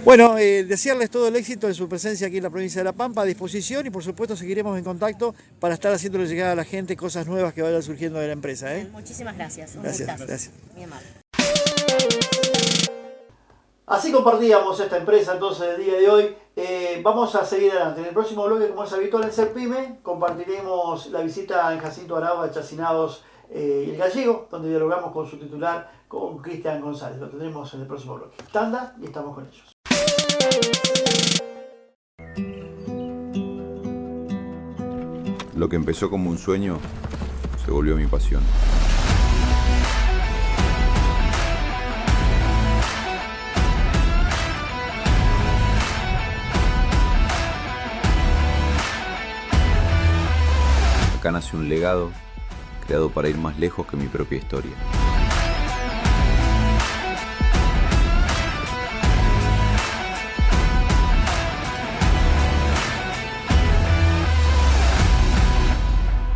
Bueno, desearles todo el éxito de su presencia aquí en la provincia de La Pampa, a disposición, y por supuesto seguiremos en contacto para estar haciéndole llegar a la gente cosas nuevas que vayan surgiendo de la empresa. Muchísimas gracias. Gracias. Muy amable. Así compartíamos esta empresa entonces el día de hoy. Vamos a seguir adelante. En el próximo bloque, como es habitual en Serpime, compartiremos la visita en Jacinto Arauz de Chacinados y el Gallego, donde dialogamos con su titular, con Cristian González. Lo tendremos en el próximo bloque. Tanda y estamos con ellos. Lo que empezó como un sueño se volvió mi pasión. Acá nace un legado creado para ir más lejos que mi propia historia.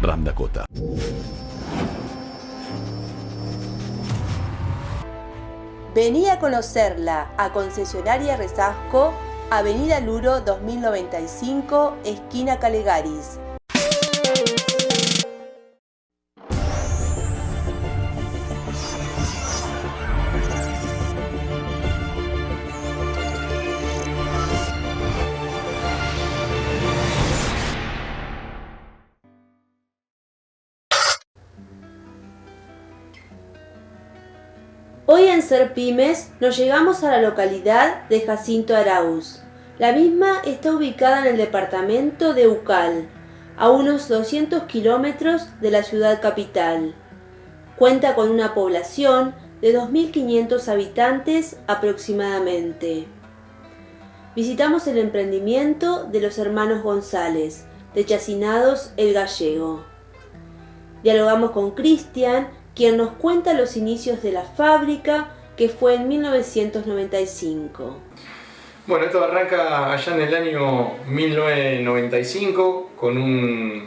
Ram Dakota. Vení a conocerla a Concesionaria Resasco, Avenida Luro 2095, esquina Calegaris. Hoy en Serpimes nos llegamos a la localidad de Jacinto Arauz. La misma está ubicada en el departamento de Ucal, a unos 200 kilómetros de la ciudad capital. Cuenta con una población de 2.500 habitantes aproximadamente. Visitamos el emprendimiento de los hermanos González, de Chacinados el Gallego. Dialogamos con Cristian, quien nos cuenta los inicios de la fábrica, que fue en 1995. Bueno, esto arranca allá en el año 1995, con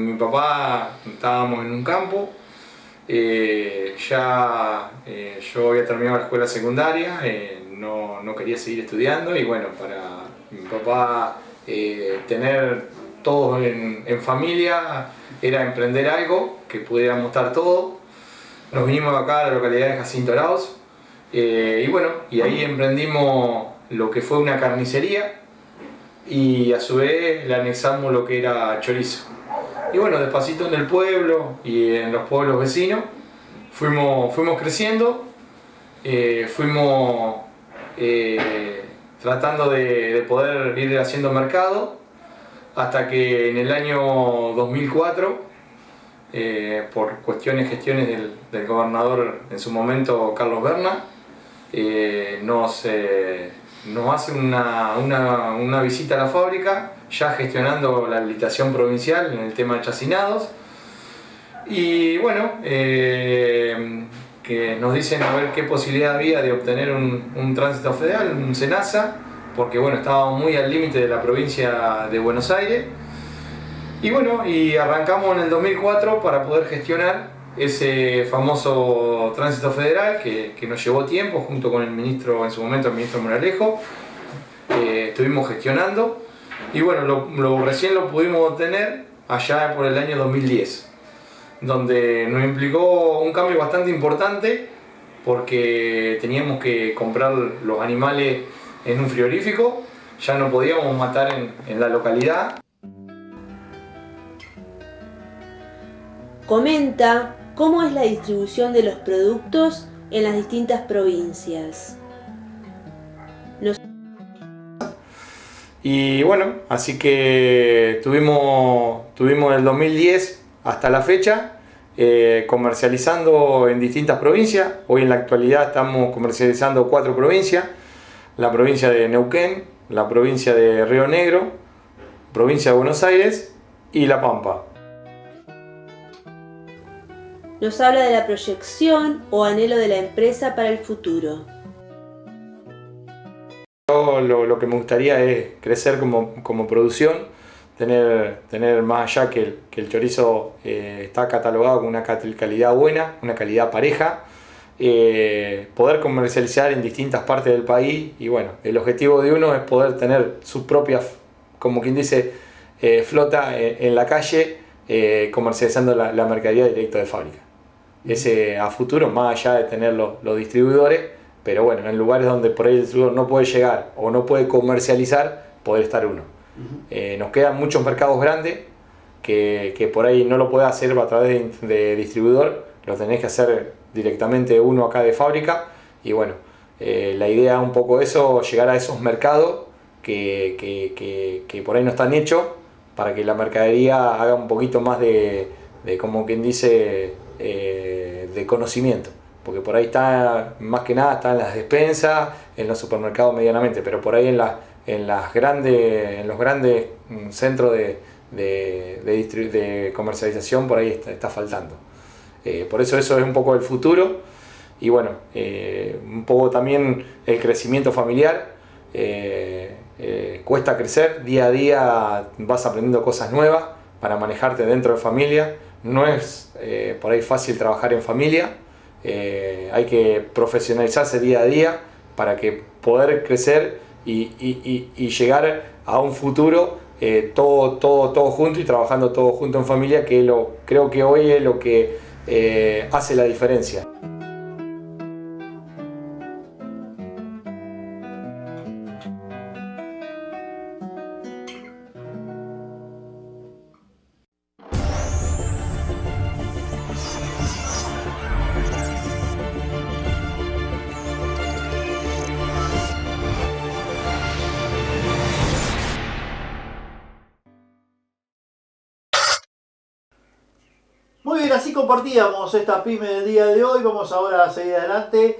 mi papá estábamos en un campo. Yo había terminado la escuela secundaria, no quería seguir estudiando, y bueno, para mi papá tener todo en familia era emprender algo que pudiéramos estar todo. Nos vinimos acá a la localidad de Jacinto Arauz, y bueno, y ahí emprendimos lo que fue una carnicería, y a su vez le anexamos lo que era chorizo. Y bueno, despacito en el pueblo y en los pueblos vecinos fuimos creciendo, fuimos tratando de poder ir haciendo mercado, hasta que en el año 2004, por gestiones del gobernador en su momento, Carlos Berna, nos hace una visita a la fábrica, ya gestionando la habilitación provincial en el tema de chacinados. Y bueno, que nos dicen a ver qué posibilidad había de obtener un tránsito federal, un SENASA, porque bueno, estábamos muy al límite de la provincia de Buenos Aires. Y bueno, y arrancamos en el 2004 para poder gestionar ese famoso tránsito federal que nos llevó tiempo, junto con el ministro, en su momento el ministro Moralejo. Estuvimos gestionando, y bueno, recién lo pudimos obtener allá por el año 2010, donde nos implicó un cambio bastante importante, porque teníamos que comprar los animales en un frigorífico, ya no podíamos matar en la localidad. Comenta cómo es la distribución de los productos en las distintas provincias. Y bueno, así que tuvimos el 2010 hasta la fecha comercializando en distintas provincias. Hoy en la actualidad estamos comercializando 4 provincias. la provincia de Neuquén, la provincia de Río Negro, provincia de Buenos Aires y La Pampa. Nos habla de la proyección o anhelo de la empresa para el futuro. Lo que me gustaría es crecer como producción, tener más allá que el chorizo está catalogado con una calidad buena, una calidad pareja, poder comercializar en distintas partes del país y bueno, el objetivo de uno es poder tener su propia, como quien dice, flota en la calle comercializando la mercadería directo de fábrica. Ese a futuro, más allá de tener los distribuidores, pero bueno, en lugares donde por ahí el distribuidor no puede llegar o no puede comercializar, poder estar uno. Nos quedan muchos mercados grandes que por ahí no lo puede hacer a través de distribuidor, lo tenés que hacer directamente uno acá de fábrica y bueno, la idea es un poco eso, llegar a esos mercados que por ahí no están hechos para que la mercadería haga un poquito más de como quien dice, de conocimiento. Porque por ahí está, más que nada, está en las despensas, en los supermercados medianamente, pero por ahí en los grandes centros de comercialización por ahí está faltando. Por eso es un poco el futuro y bueno, un poco también el crecimiento familiar. Cuesta crecer, día a día vas aprendiendo cosas nuevas para manejarte dentro de familia. No es por ahí fácil trabajar en familia. Hay que profesionalizarse día a día para que poder crecer y llegar a un futuro todo junto y trabajando todo junto en familia, que creo que hoy es lo que hace la diferencia. Muy bien, así compartíamos esta pyme del día de hoy. Vamos ahora a seguir adelante,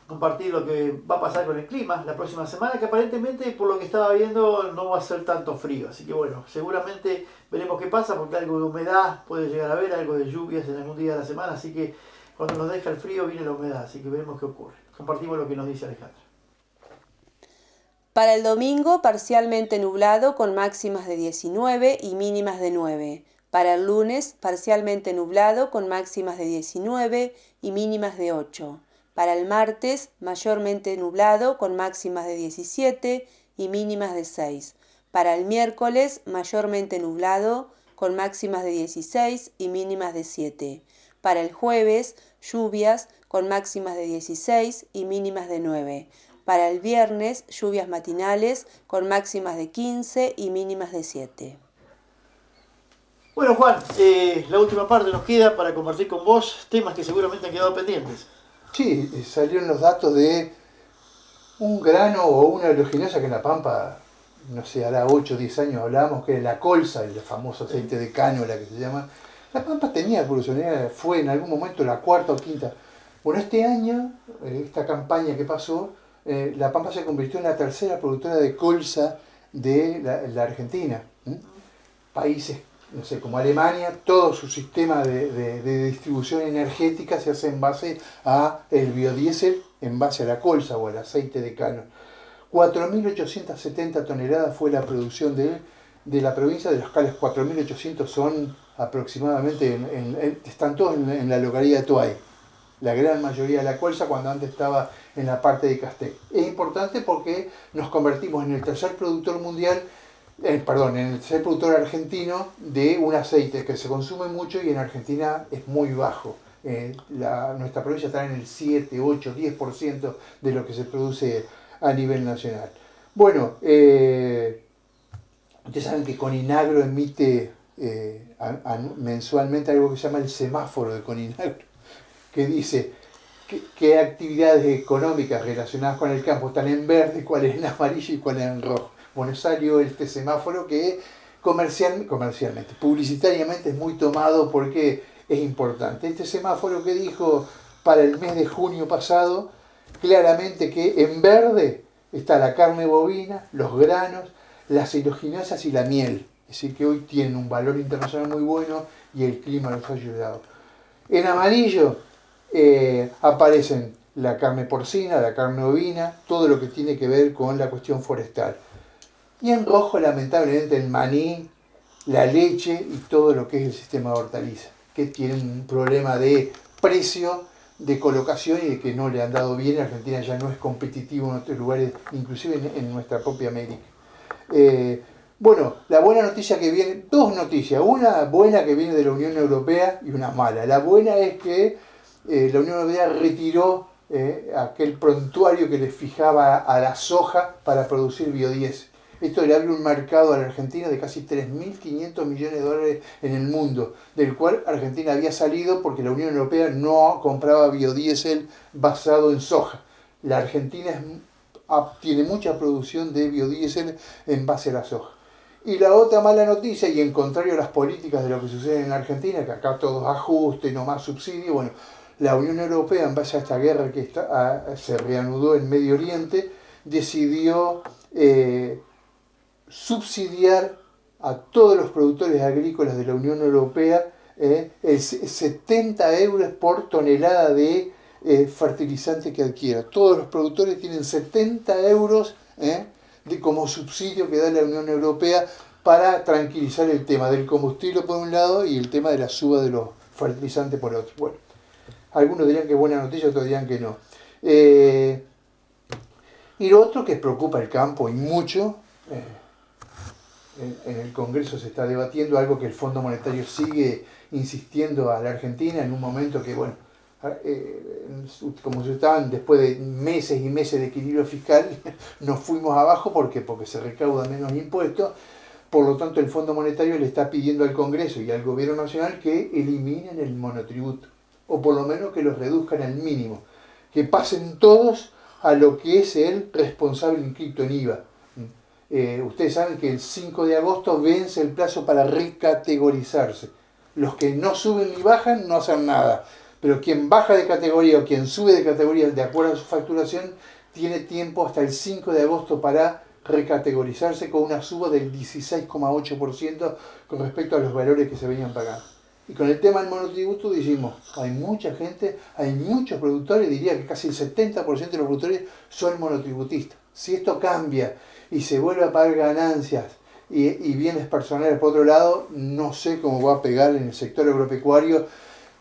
compartir lo que va a pasar con el clima la próxima semana, que aparentemente, por lo que estaba viendo, no va a ser tanto frío. Así que bueno, seguramente veremos qué pasa, porque algo de humedad puede llegar a haber, algo de lluvias en algún día de la semana. Así que cuando nos deja el frío viene la humedad, así que veremos qué ocurre. Compartimos lo que nos dice Alejandra. Para el domingo, parcialmente nublado con máximas de 19 y mínimas de 9. Para el lunes, parcialmente nublado con máximas de 19 y mínimas de 8. Para el martes, mayormente nublado con máximas de 17 y mínimas de 6. Para el miércoles, mayormente nublado con máximas de 16 y mínimas de 7. Para el jueves, lluvias con máximas de 16 y mínimas de 9. Para el viernes, lluvias matinales con máximas de 15 y mínimas de 7. Bueno, Juan, la última parte nos queda para compartir con vos temas que seguramente han quedado pendientes. Sí, salieron los datos de un grano o una oleaginosa que en La Pampa, no sé, hará 8 o 10 años hablábamos, que es la colza, el famoso aceite de cánola que se llama. La Pampa tenía evolucionado, fue en algún momento la cuarta o quinta. Bueno, este año, esta campaña que pasó, La Pampa se convirtió en la tercera productora de colza de la Argentina. Países, no sé, como Alemania, todo su sistema de distribución energética se hace en base a el biodiesel, en base a la colza o al aceite de cánola. 4.870 toneladas fue la producción de la provincia, de las cuales 4.800 son aproximadamente, están todos en la localidad de Toay. La gran mayoría de la colza, cuando antes estaba en la parte de Castell. Es importante porque nos convertimos en el tercer productor mundial, en el tercer productor argentino de un aceite que se consume mucho y en Argentina es muy bajo. Nuestra provincia está en el 7, 8, 10% de lo que se produce a nivel nacional. Bueno, ustedes saben que Coninagro emite mensualmente algo que se llama el semáforo de Coninagro, que dice qué actividades económicas relacionadas con el campo están en verde, cuáles en amarillo y cuáles en rojo. Bueno, salió este semáforo que comercialmente, publicitariamente es muy tomado porque es importante. Este semáforo que dijo para el mes de junio pasado, claramente que en verde está la carne bovina, los granos, las oleaginosas y la miel. Es decir, que hoy tienen un valor internacional muy bueno y el clima los ha ayudado. En amarillo aparecen la carne porcina, la carne ovina, todo lo que tiene que ver con la cuestión forestal. Y en rojo, lamentablemente, el maní, la leche y todo lo que es el sistema de hortalizas, que tienen un problema de precio, de colocación y de que no le han dado bien. Argentina ya no es competitivo en otros lugares, inclusive en nuestra propia América. Bueno, la buena noticia que viene, dos noticias, una buena que viene de la Unión Europea y una mala. La buena es que la Unión Europea retiró aquel prontuario que le fijaba a la soja para producir biodiesel. Esto le abre un mercado a la Argentina de casi 3.500 millones de dólares en el mundo, del cual Argentina había salido porque la Unión Europea no compraba biodiesel basado en soja. La Argentina tiene mucha producción de biodiesel en base a la soja. Y la otra mala noticia, y en contrario a las políticas de lo que sucede en la Argentina, que acá todos ajuste, no más subsidio, bueno, la Unión Europea, en base a esta guerra que se reanudó en Medio Oriente, decidió subsidiar a todos los productores agrícolas de la Unión Europea 70 euros por tonelada de fertilizante que adquiera. Todos los productores tienen 70 euros como subsidio que da la Unión Europea para tranquilizar el tema del combustible por un lado y el tema de la suba de los fertilizantes por otro. Bueno, algunos dirían que es buena noticia, otros dirían que no. Y lo otro que preocupa el campo y mucho, en el Congreso se está debatiendo algo que el Fondo Monetario sigue insistiendo a la Argentina en un momento que, bueno, como se estaban después de meses y meses de equilibrio fiscal, nos fuimos abajo porque se recauda menos impuestos. Por lo tanto, el Fondo Monetario le está pidiendo al Congreso y al Gobierno Nacional que eliminen el monotributo, o por lo menos que los reduzcan al mínimo, que pasen todos a lo que es el responsable inscrito en IVA. Ustedes saben que el 5 de agosto vence el plazo para recategorizarse. Los que no suben ni bajan no hacen nada, pero quien baja de categoría o quien sube de categoría de acuerdo a su facturación tiene tiempo hasta el 5 de agosto para recategorizarse con una suba del 16,8% con respecto a los valores que se venían pagando. Y con el tema del monotributo decimos, hay mucha gente, hay muchos productores, diría que casi el 70% de los productores son monotributistas. Si esto cambia y se vuelve a pagar ganancias y bienes personales por otro lado, no sé cómo va a pegar en el sector agropecuario,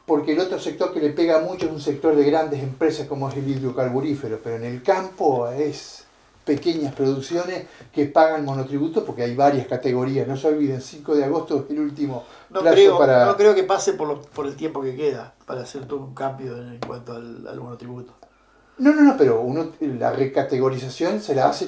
porque el otro sector que le pega mucho es un sector de grandes empresas como es el hidrocarburífero, pero en el campo es pequeñas producciones que pagan monotributo porque hay varias categorías. No se olviden, 5 de agosto es el último plazo para... No creo que pase por el tiempo que queda para hacer todo un cambio en cuanto al monotributo. No, pero la recategorización se la hace,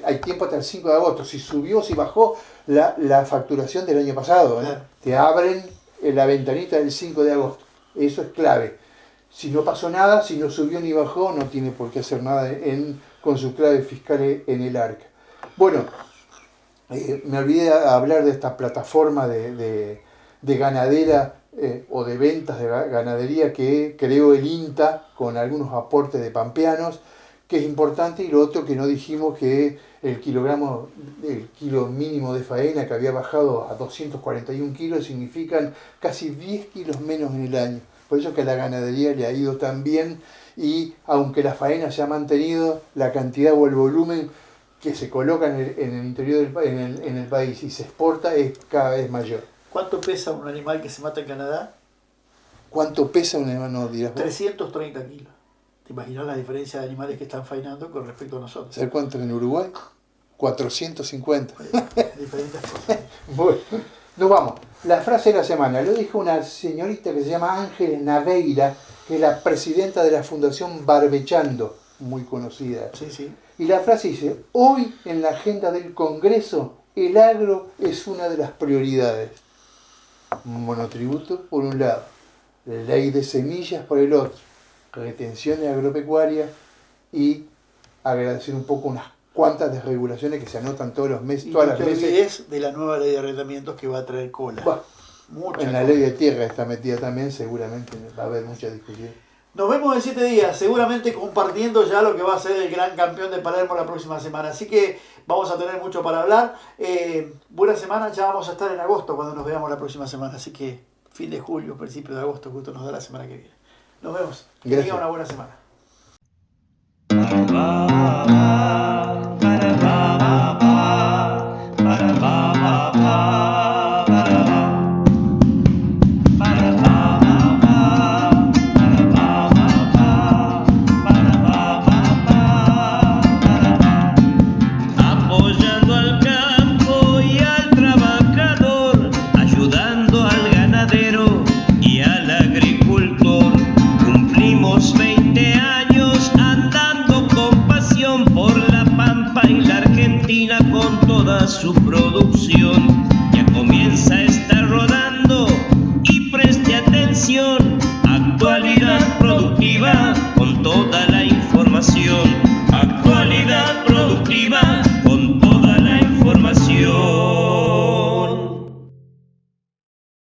hay tiempo hasta el 5 de agosto. Si subió, si bajó la facturación del año pasado, te abren la ventanita del 5 de agosto. Eso es clave. Si no pasó nada, si no subió ni bajó, no tiene por qué hacer nada con sus claves fiscales en el ARCA. Bueno, me olvidé de hablar de esta plataforma de ganadera o de ventas de ganadería que creó el INTA con algunos aportes de pampeanos, que es importante. Y lo otro que no dijimos, que el kilo mínimo de faena que había bajado a 241 kilos, significan casi 10 kilos menos en el año. Por eso que a la ganadería le ha ido tan bien, y aunque la faena se ha mantenido, la cantidad o el volumen que se coloca en el interior en el país y se exporta es cada vez mayor. ¿Cuánto pesa un animal que se mata en Canadá? ¿Cuánto pesa un animal? No dirás vos. 330 kilos. ¿Te imaginas la diferencia de animales que están faenando con respecto a nosotros? ¿Sabes cuánto en Uruguay? 450. Diferentes cosas. Bueno, nos vamos. La frase de la semana lo dijo una señorita que se llama Ángeles Naveira, que es la presidenta de la Fundación Barbechando, muy conocida. Sí, sí. Y la frase dice: hoy en la agenda del Congreso el agro es una de las prioridades. Monotributo por un lado, ley de semillas por el otro, retenciones agropecuarias y agradecer un poco unas cuantas desregulaciones que se anotan todos los meses, todas las veces. Y es de la nueva ley de arrendamientos que va a traer cola. En la ley de tierra está metida también, seguramente va a haber mucha discusión. Nos vemos en 7 días, seguramente compartiendo ya lo que va a ser el gran campeón de Palermo la próxima semana. Así que vamos a tener mucho para hablar. Buena semana, ya vamos a estar en agosto cuando nos veamos la próxima semana. Así que fin de julio, principio de agosto, justo nos da la semana que viene. Nos vemos. Que tengan una buena semana. Apoyando al campo y al trabajador, ayudando al ganadero y al agricultor. Cumplimos 20 años andando con pasión por la Pampa y la Argentina con toda su producción. Ya comienza a estar rodando y preste atención. Actualidad productiva con toda la información. Actualidad productiva